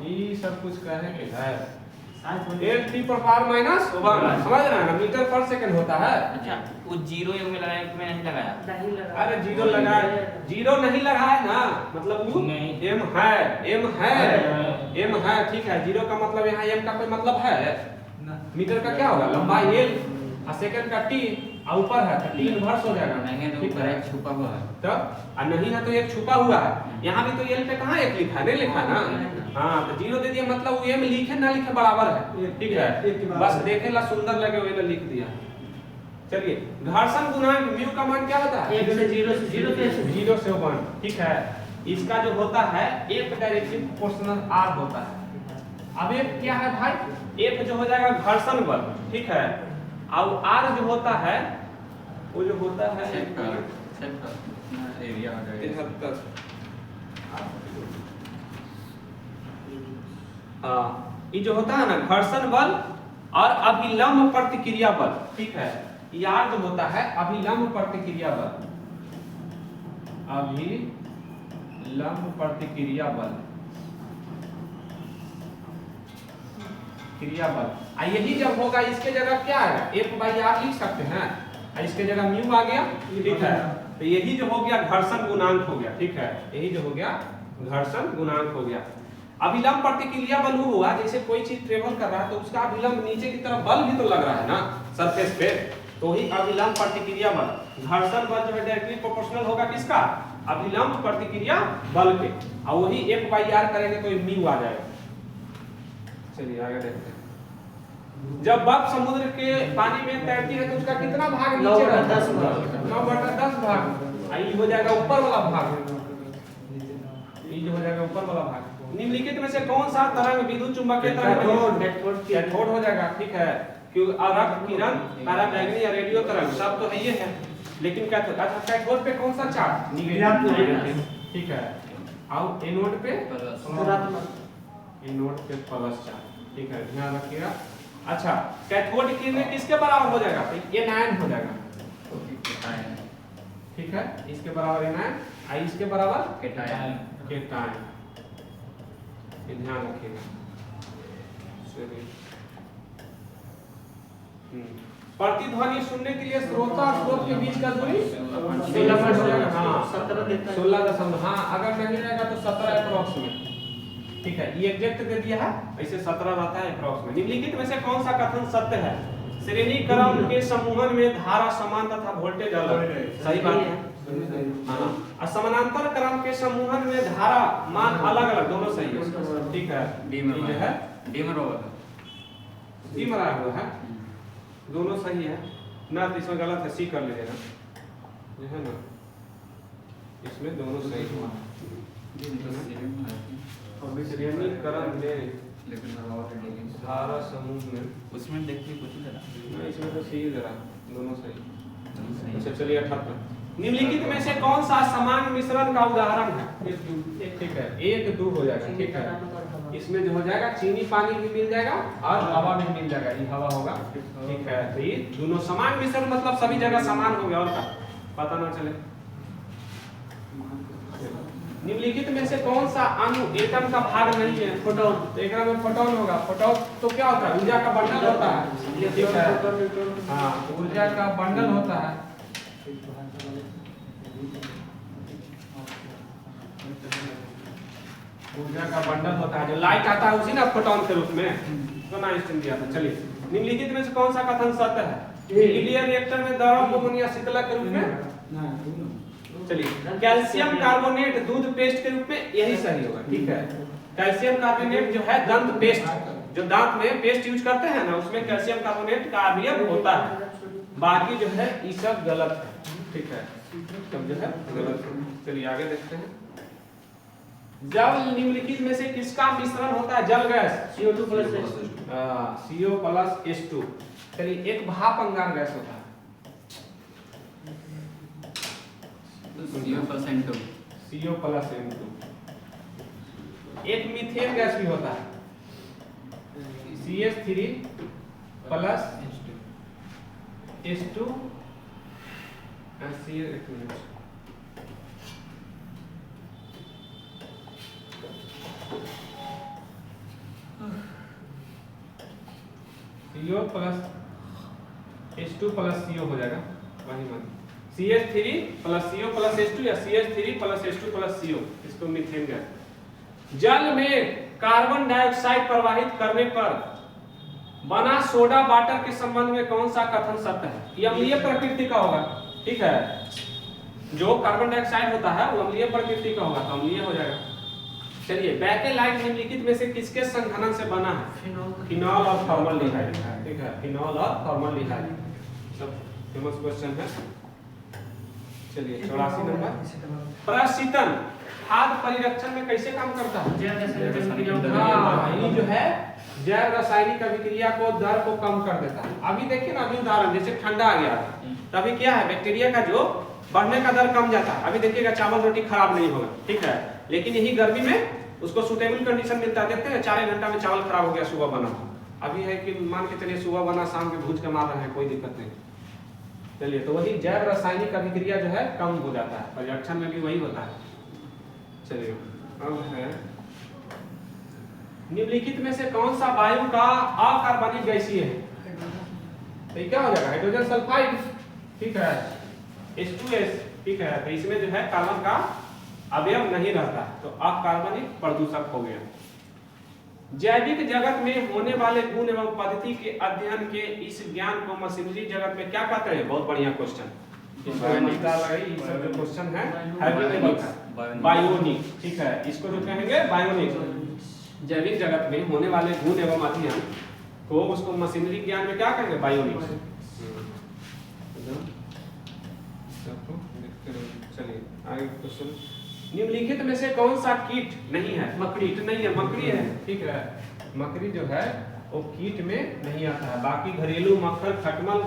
ये सब कुछ कहने के है। L3/1 समझ रहे हैं ना, मीटर पर सेकंड होता है। अच्छा, वो 0 में लगाया कि मैं नहीं लगाया? अरे 0 लगाए, 0 नहीं लगाए ना, मतलब वो m है। ठीक है, 0 का मतलब यहाँ m का कोई मतलब है? मीटर का क्या होगा? लंबाई l और सेकंड का t और ऊपर है तो t इनवर्स हो जाएगा। नहीं है तो ऊपर एक छुपा हुआ है, तो नहीं है तो एक छुपा हुआ है। यहाँ भी तो l पे कहाँ 1 लिखा है? नहीं लिखा ना। हाँ, तो 0 दे दिया, मतलब वो m लिखे ना लिखे बराबर है। ठीक है, बस देखे ला सुंदर लगे वही लिख दिया। चलिए, घर्षण गुणांक म्यू का मान क्या होता है? 1 से 0 से 1। ठीक है, इसका जो होता है एक डायरेक्शन प्रोपोर्शनल r होता है। अब एक क्या है भाई? एक जो हो जाएगा घर्षण बल। ठीक है, और r जो होता है वो जो होता है एरिया आ जाएगा 73। हाँ, ये जो होता है ना घर्षण बल और अभिलंब प्रतिक्रिया बल। ठीक है, यार जो होता है अभिलंब प्रतिक्रिया बल, अभिलंब प्रतिक्रिया बल, क्रिया बल। यही जब होगा इसके जगह क्या आएगा? F/r लिख सकते हैं, और इसके जगह म्यू आ गया। ठीक है, तो यही जो हो गया घर्षण गुणांक हो गया। ठीक है, यही जो हो गया घर्षण गुणांक हो गया। अभिलंब प्रतिक्रिया बल वो हुआ जैसे कोई चीज ट्रेवल कर रहा है तो उसका अभिलंब नीचे की तरफ बल भी तो लग रहा है ना सरफेस पे, तो ही अभिलंब प्रतिक्रिया बल। घर्षण बल जो है डायरेक्टली प्रोपोर्शनल होगा किसका, अभिलंब प्रतिक्रिया बल के, और वही F/R करेंगे तो म्यू आ जाएगा। चलिए आगे देखते हैं। जब बर्फ समुद्र के पानी में तैरती है तो उसका कितना भाग नीचे रहता है, 9/10 भाग। आई हो जाएगा ऊपर वाला भाग, ये जो हो जाएगा ऊपर वाला भाग। निम्नलिखित में से कौन सा तरंग विद्युत चुंबकीय तरंग, कैथोड हो जाएगा, ठीक है, क्योंकि अरक किरण, पैरामैग्नेटिक या रेडियो तरंग सब तो है ये है, लेकिन कैथोड, अच्छा कैथोड पे कौन सा चार्ज, निगेटिव, ठीक है, और एनोड पे एनोड पे प्लस चार्ज, ठीक है, ध्यान रखिएगा। अच्छा कैथोड किरण किसके बराबर हो जाएगा, तो एनायन हो जाएगा, ठीक है, इसके बराबर एनायन, आई इसके बराबर केटायन। केटायन, ये ध्यान रखिएगा। चलिए प्रतिध्वनि सुनने के लिए श्रोता और स्रोत के बीच का दूरी 16 हो जाएगा, हाँ 16 हाँ, अगर नहीं रहेगा तो 17 अप्रॉक्स में, ठीक है, ये एग्जैक्ट दे दिया है, ऐसे 17 रहता है अप्रॉक्स में। निम्नलिखित में से कौन सा कथन सत्य है, श्रेणी क्रम के समूहन में धारा समान तथा वोल्टेज अलग, सही बात है, हाँ, और समानांतर क्रम के समूहन में धारा मान अलग अलग, दोनों सही है, ठीक है, ये है डी मरा हुआ है, दोनों सही है ना, तो इसमें गलत है, सी कर लीजिएगा, ये है ना, इसमें दोनों सही हुआ, श्रेणी क्रम में धारा समूह में, उसमें देखिए कुछ जरा, इसमें तो सही जरा, दोनों सही। अच्छा चलिए 78। निम्नलिखित में से कौन सा समान मिश्रण का उदाहरण है, ठीक है, 1 2 हो जाएगा, ठीक है, इसमें जो हो जाएगा चीनी पानी भी मिल जाएगा और हवा भी मिल जाएगा, ये हवा होगा, ठीक है, तो ये दोनों समान मिश्रण मतलब सभी जगह समान हो गया, और का पता ना चले। निम्नलिखित में से कौन सा अणु एटम का भाग नहीं है, फोटोन, तो एक में फोटोन होगा, फोटोन तो क्या होता है, ऊर्जा का बंडल होता है, ठीक है, हाँ ऊर्जा का बंडल होता है, ऊर्जा का बंडल होता है, जो लाइट आता है उसी ना फोटोन के रूप में, तो ना आइंस्टीन दिया था। चलिए निम्नलिखित में से कौन सा कथन सत्य है, हीलियम रिएक्टर में द्रव को या शीतला के रूप में, चलिए कैल्शियम कार्बोनेट दूध पेस्ट के रूप में, यही सही होगा, ठीक है, कैल्शियम कार्बोनेट जो है दंत पेस्ट, जो दांत में पेस्ट यूज करते हैं ना, उसमें कैल्शियम कार्बोनेट का अवयव होता है, बाकी जो है ये सब गलत है, ठीक है, सब जो है गलत है। चलिए आगे देखते हैं। जब निम्नलिखित में से किसका मिश्रण होता है, जल गैस, CO2 + CO + H2, चलिए एक भाप अंगार गैस होता है, CO + N2, CO + N2, एक मीथेन गैस भी होता है, CH3 + H2 CO + H2 + CO हो जाएगा, वही मान CH3 + CO + H2 या CH3 + H2 + CO, इसको मीथेन गैस। जल में कार्बन डाइऑक्साइड प्रवाहित करने पर बना सोडा वाटर के संबंध में कौन सा कथन सत्य है, ये अम्लीय प्रकृति का होगा, ठीक है, जो कार्बन डाइऑक्साइड होता है वो अम्लीय प्रकृति का होगा, तो अम्लीय हो जाएगा। चलिए बैकेलाइट निम्नलिखित में से किसके संघनन से बना है, फिनॉल और फॉर्मल्डिहाइड, ठीक है, फिनॉल और फॉर्मल्डिहाइड, सब फेमस क्वेश्चन है। चलिए 84 नंबर, प्रशीतन खाद्य परिरक्षण में कैसे काम करता है, ये जो है जैव रासायनिक अभिक्रिया को दर को कम कर देता है। अभी देखिए ना, अभी उदाहरण जैसे ठंडा आ गया तभी क्या है, बैक्टीरिया का जो बढ़ने का दर कम जाता है, अभी देखिएगा चावल रोटी खराब नहीं होगा, ठीक है, लेकिन यही गर्मी में उसको सूटेबल कंडीशन मिलता है, देखते हैं 4 घंटा में चावल खराब हो गया, सुबह बना, अभी है कि मान के चलिए सुबह बना शाम के भूज के मार रहे हैं, कोई दिक्कत नहीं। चलिए तो वही जैव रासायनिक अभिक्रिया जो है कम हो जाता है, परिरक्षण में भी वही होता है। चलिए अब है निम्नलिखित में से कौन सा वायु का अकार्बनिक गैसीय है, तो क्या हो जाएगा, हाइड्रोजन सल्फाइड, ठीक है, H2S, ठीक है, तो इसमें जो है कार्बन का अवयव नहीं रहता, तो अकार्बनिक प्रदूषक हो गया। जैविक जगत में होने वाले गुण एवं पद्धति के अध्ययन के इस ज्ञान को मशीनरी जगत में क्या कहते हैं? बहुत बढ़िया क्वेश्चन। क्वेश्चन है बायोनिक, ठीक है, इसको जो कहेंगे बायोनिक। जैविक जगत में होने वाले गुण एवं अध्ययन को उसको मशीनरी ज्ञान में क्या कहेंगे? बायोनिक। चलिए आगे क्वेश्चन। निम्नलिखित में से कौन सा कीट नहीं है? मकड़ी नहीं है, मकड़ी है, ठीक है। मकड़ी जो है वो कीट में नहीं आता है। बाकी घरेलू मक्खर, खटमल,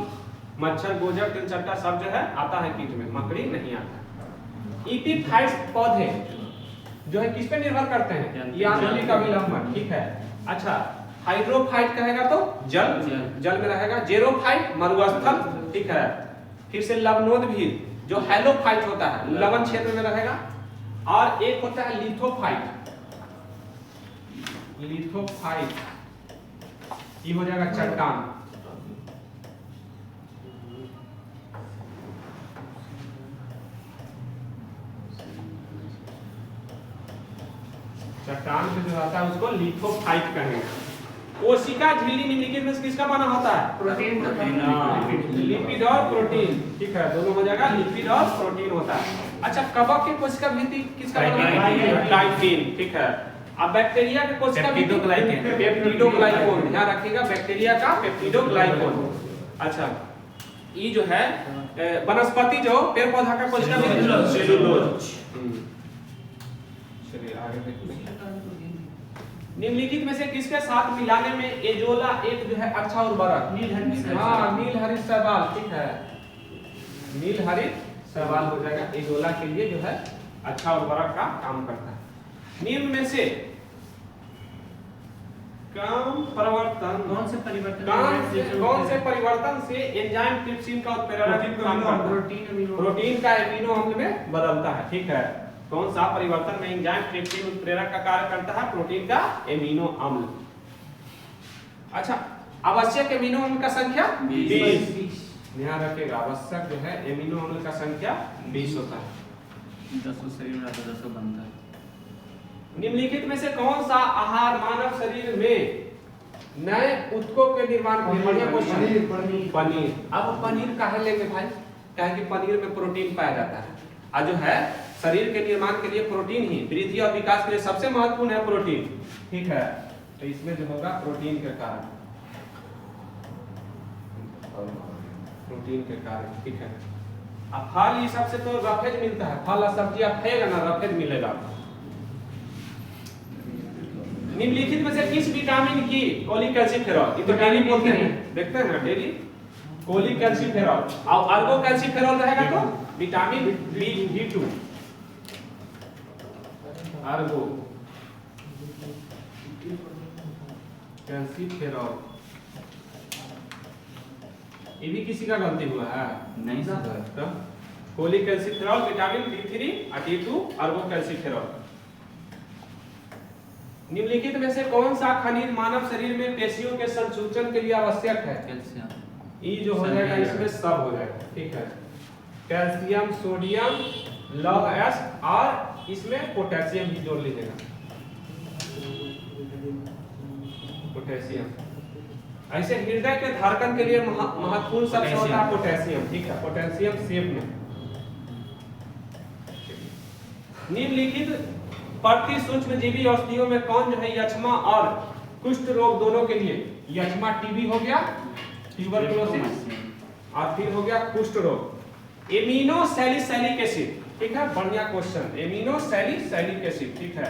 मच्छर, गोजर, तिलचट्टा सब जो है आता है कीट में, मकड़ी नहीं आता। एपीफाइट्स पौधे जो है किस पे निर्भर करते हैं? यांत्रिक अभिलंबन, ठीक है। अच्छा, हाइड्रोफाइट कहेगा तो जल में रहेगा। जेरोफाइट मरुस्थल, ठीक है। फिर से लवणोद्भिद जो हेलोफाइट होता है लवण क्षेत्र में रहेगा। और एक होता है लिथोफाइट। लिथोफाइट ये हो जाएगा चट्टान। चट्टान पे जो आता है उसको लिथोफाइट कहेंगे। कोशिका झिल्ली निम्नलिखित में से किसका बना होता है? प्रोटीन लिपिड और प्रोटीन, ठीक है, दोनों हो जाएगा। लिपिड और प्रोटीन होता है। अच्छा, कवक की कोशिका भित्ति किसका बना है? ग्लाइकेन, ठीक है। अब बैक्टीरिया की कोशिका भित्ति पेप्टिडोग्लाइकोन, ध्यान रखिएगा, बैक्टीरिया का पेप्टिडोग्लाइकोन। अच्छा, ये जो है वनस्पति जो पेड़ पौधा का कोशिका भित्ति सेलुलोज। चलिए आगे देखते हैं। निम्नलिखित में से किसके साथ मिलाने में एजोला एक जो है अच्छा उर्वरक? नीलहरित शैवाल, ठीक है, नीलहरित शैवाल हो जाएगा। एजोला के लिए जो है अच्छा उर्वरक का काम करता है। निम्न में से कौन से परिवर्तन से एंजाइम ट्रिप्सिन का उत्प्रेरक काम करता है? प्रोटीन का एमिनो अम्ल में बदलता है, ठीक है। कौन सा परिवर्तन में एंजाइम ट्रिप्सिन उत्प्रेरक का कार्य करता है? प्रोटीन का एमिनो अम्ल। अच्छा, आवश्यक एमिनो अम्ल का संख्या 20। ध्यान रखिएगा, आवश्यक जो है एमिनो अम्ल का संख्या 20 होता है। 10 शरीर में 10 बनता है। निम्नलिखित में से कौन सा आहार मानव शरीर में नए ऊतकों के निर्माण के लिए? पनीर। अब पनीर काहे लेंगे भाई? कहे कि पनीर में प्रोटीन पाया जाता है। और जो है शरीर के निर्माण के लिए प्रोटीन ही, वृद्धि और विकास के लिए सबसे महत्वपूर्ण है प्रोटीन, ठीक है। तो इसमें जो होगा प्रोटीन के कारण, प्रोटीन के कारण, ठीक है। अब फल ये सबसे तो रफेज मिलता है, फल और सब्जी आप खाएगा ना रफेज मिलेगा। निम्नलिखित में से किस विटामिन की कोलिकैल्सिफेरॉल, ये तो डेली बोलते हैं, देखते हैं ना डेली, कोलिकैल्सिफेरॉल और अर्गोकैल्सिफेरॉल रहेगा तो विटामिन B2, अर्गो कैल्सिफेरॉल। ये भी किसी का गलती हुआ है? नहीं सर। तो कोलिकैल्सिफेरॉल, विटामिन B3 और D2, अर्गोकैल्सिफेरॉल। निम्नलिखित में से कौन सा खनिज मानव शरीर में पेशियों के संसूचन के लिए आवश्यक है? कैल्शियम। ये जो हो जाएगा इसमें सब हो जाएगा, ठीक है। कैल्शियम, सोडियम, लौह एस और इसमें पोटेशियम भी जोड़ लीजिएगा, पोटेशियम। ऐसे हृदय के धड़कन के लिए महत्वपूर्ण सबसे होता है पोटेशियम, ठीक है, पोटेशियम सेब में। निम्नलिखित प्रति सूक्ष्मजीवी औषधियों में कौन जो है यक्ष्मा और कुष्ठ रोग दोनों के लिए? यक्ष्मा टीबी हो गया, ट्यूबरकुलोसिस, और फिर हो गया कुष्ठ रोग। एमिनो सैलिसिलिक एसिड, ठीक है, बढ़िया क्वेश्चन। एमिनो सैलिसिलिक एसिड, ठीक है।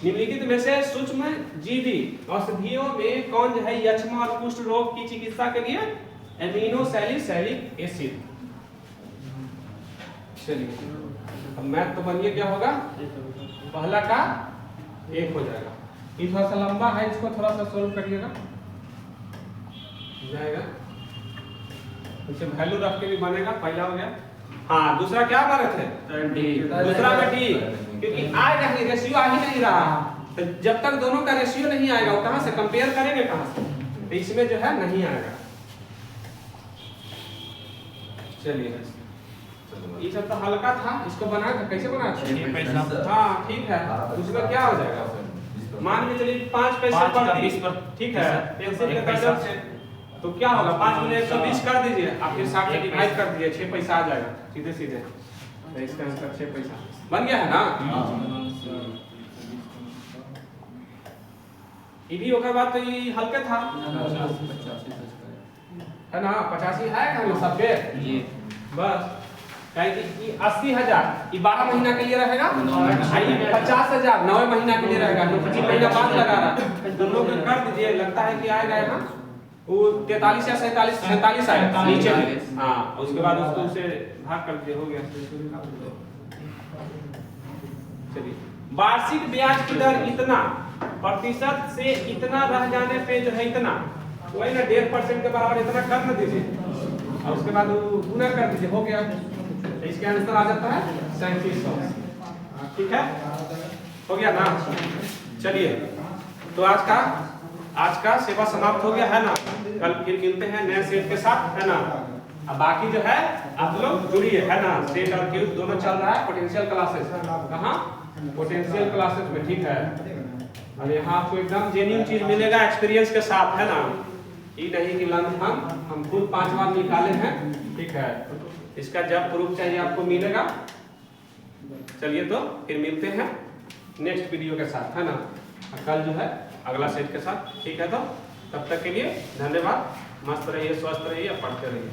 निम्नलिखित में से सूक्ष्म जीवी औषधियों में कौन जो है यक्ष्मा और कुष्ठ रोग की चिकित्सा के लिए? Amino salicylic acid. चलिए अब मैथ तो बनिए क्या होगा? पहला का 1 हो जाएगा। ये थोड़ा सा लंबा है, इसको थोड़ा सा सोल्व करिएगा, जाएगा। इसे वैल्यू रख के भी बनेगा। पहला हो गया, हाँ। दूसरा क्या मारे थे? दूसरा में डी, क्योंकि आएगा नहीं, रेशियो आ ही नहीं रहा। तो जब तक दोनों का रेशियो नहीं आएगा वो कहाँ से कंपेयर करेंगे, कहाँ से? तो इसमें जो है नहीं आएगा। चलिए, ये सब तो हल्का था, इसको बनाया था, कैसे बनाया था? हाँ ठीक है, उसमें क्या हो जाएगा? मान के चलिए 5 पैसे 5 का प्रति 20 ठीक है पेंसिल के एक पैसा। दर्जन से तो क्या होगा 5 गुने 120 कर दीजिए आप फिर 60 से एक डिवाइड पैसा। कर दीजिए 6 पैसा आ जाएगा सीधे सीधे तो इसका आंसर 6 पैसा बन गया है ना ये भी ओकर बाद तो ये हल्के था 85 है ना 85 है ना सब पे ये बस कहें कि 80,000 ये 12 महीना के लिए रहेगा और ये 50,000 9 महीना के लिए रहेगा जो 25 महीना बाद लगा रहा है दोनों को कर दीजिए लगता है कि आएगा यहाँ वो 43 या 47 आएगा नीचे में हाँ उसके बाद उसको उसे भाग कर दीजिए हो गया चलिए वार्षिक ब्याज की दर इतना प्रतिशत से इतना रह जाने पे जो है इतना वही ना 1.5% के बराबर इतना कर न दीजिए और उसके बाद वो गुना कर दीजिए हो गया तो इसके आंसर आ जाता है 3700 ठीक है हो गया ना चलिए तो आज का सेवा समाप्त हो गया है ना कल फिर मिलते हैं नए सेट के साथ है ना अब बाकी जो है आप लोग जुड़िए है ना सेट और क्यूब दोनों चल रहा है पोटेंशियल क्लासेस कहाँ पोटेंशियल क्लासेस में ठीक है और यहाँ आपको एकदम जेन्युइन चीज मिलेगा एक्सपीरियंस के साथ है ना ये नहीं कि हम खुद 5 बार निकाले हैं ठीक है इसका जब प्रूफ चाहिए आपको मिलेगा चलिए तो फिर मिलते हैं नेक्स्ट वीडियो के साथ है ना कल जो है अगला सेट के साथ ठीक है तो तब तक के लिए धन्यवाद मस्त रहिए स्वस्थ रहिए पढ़ते रहिए।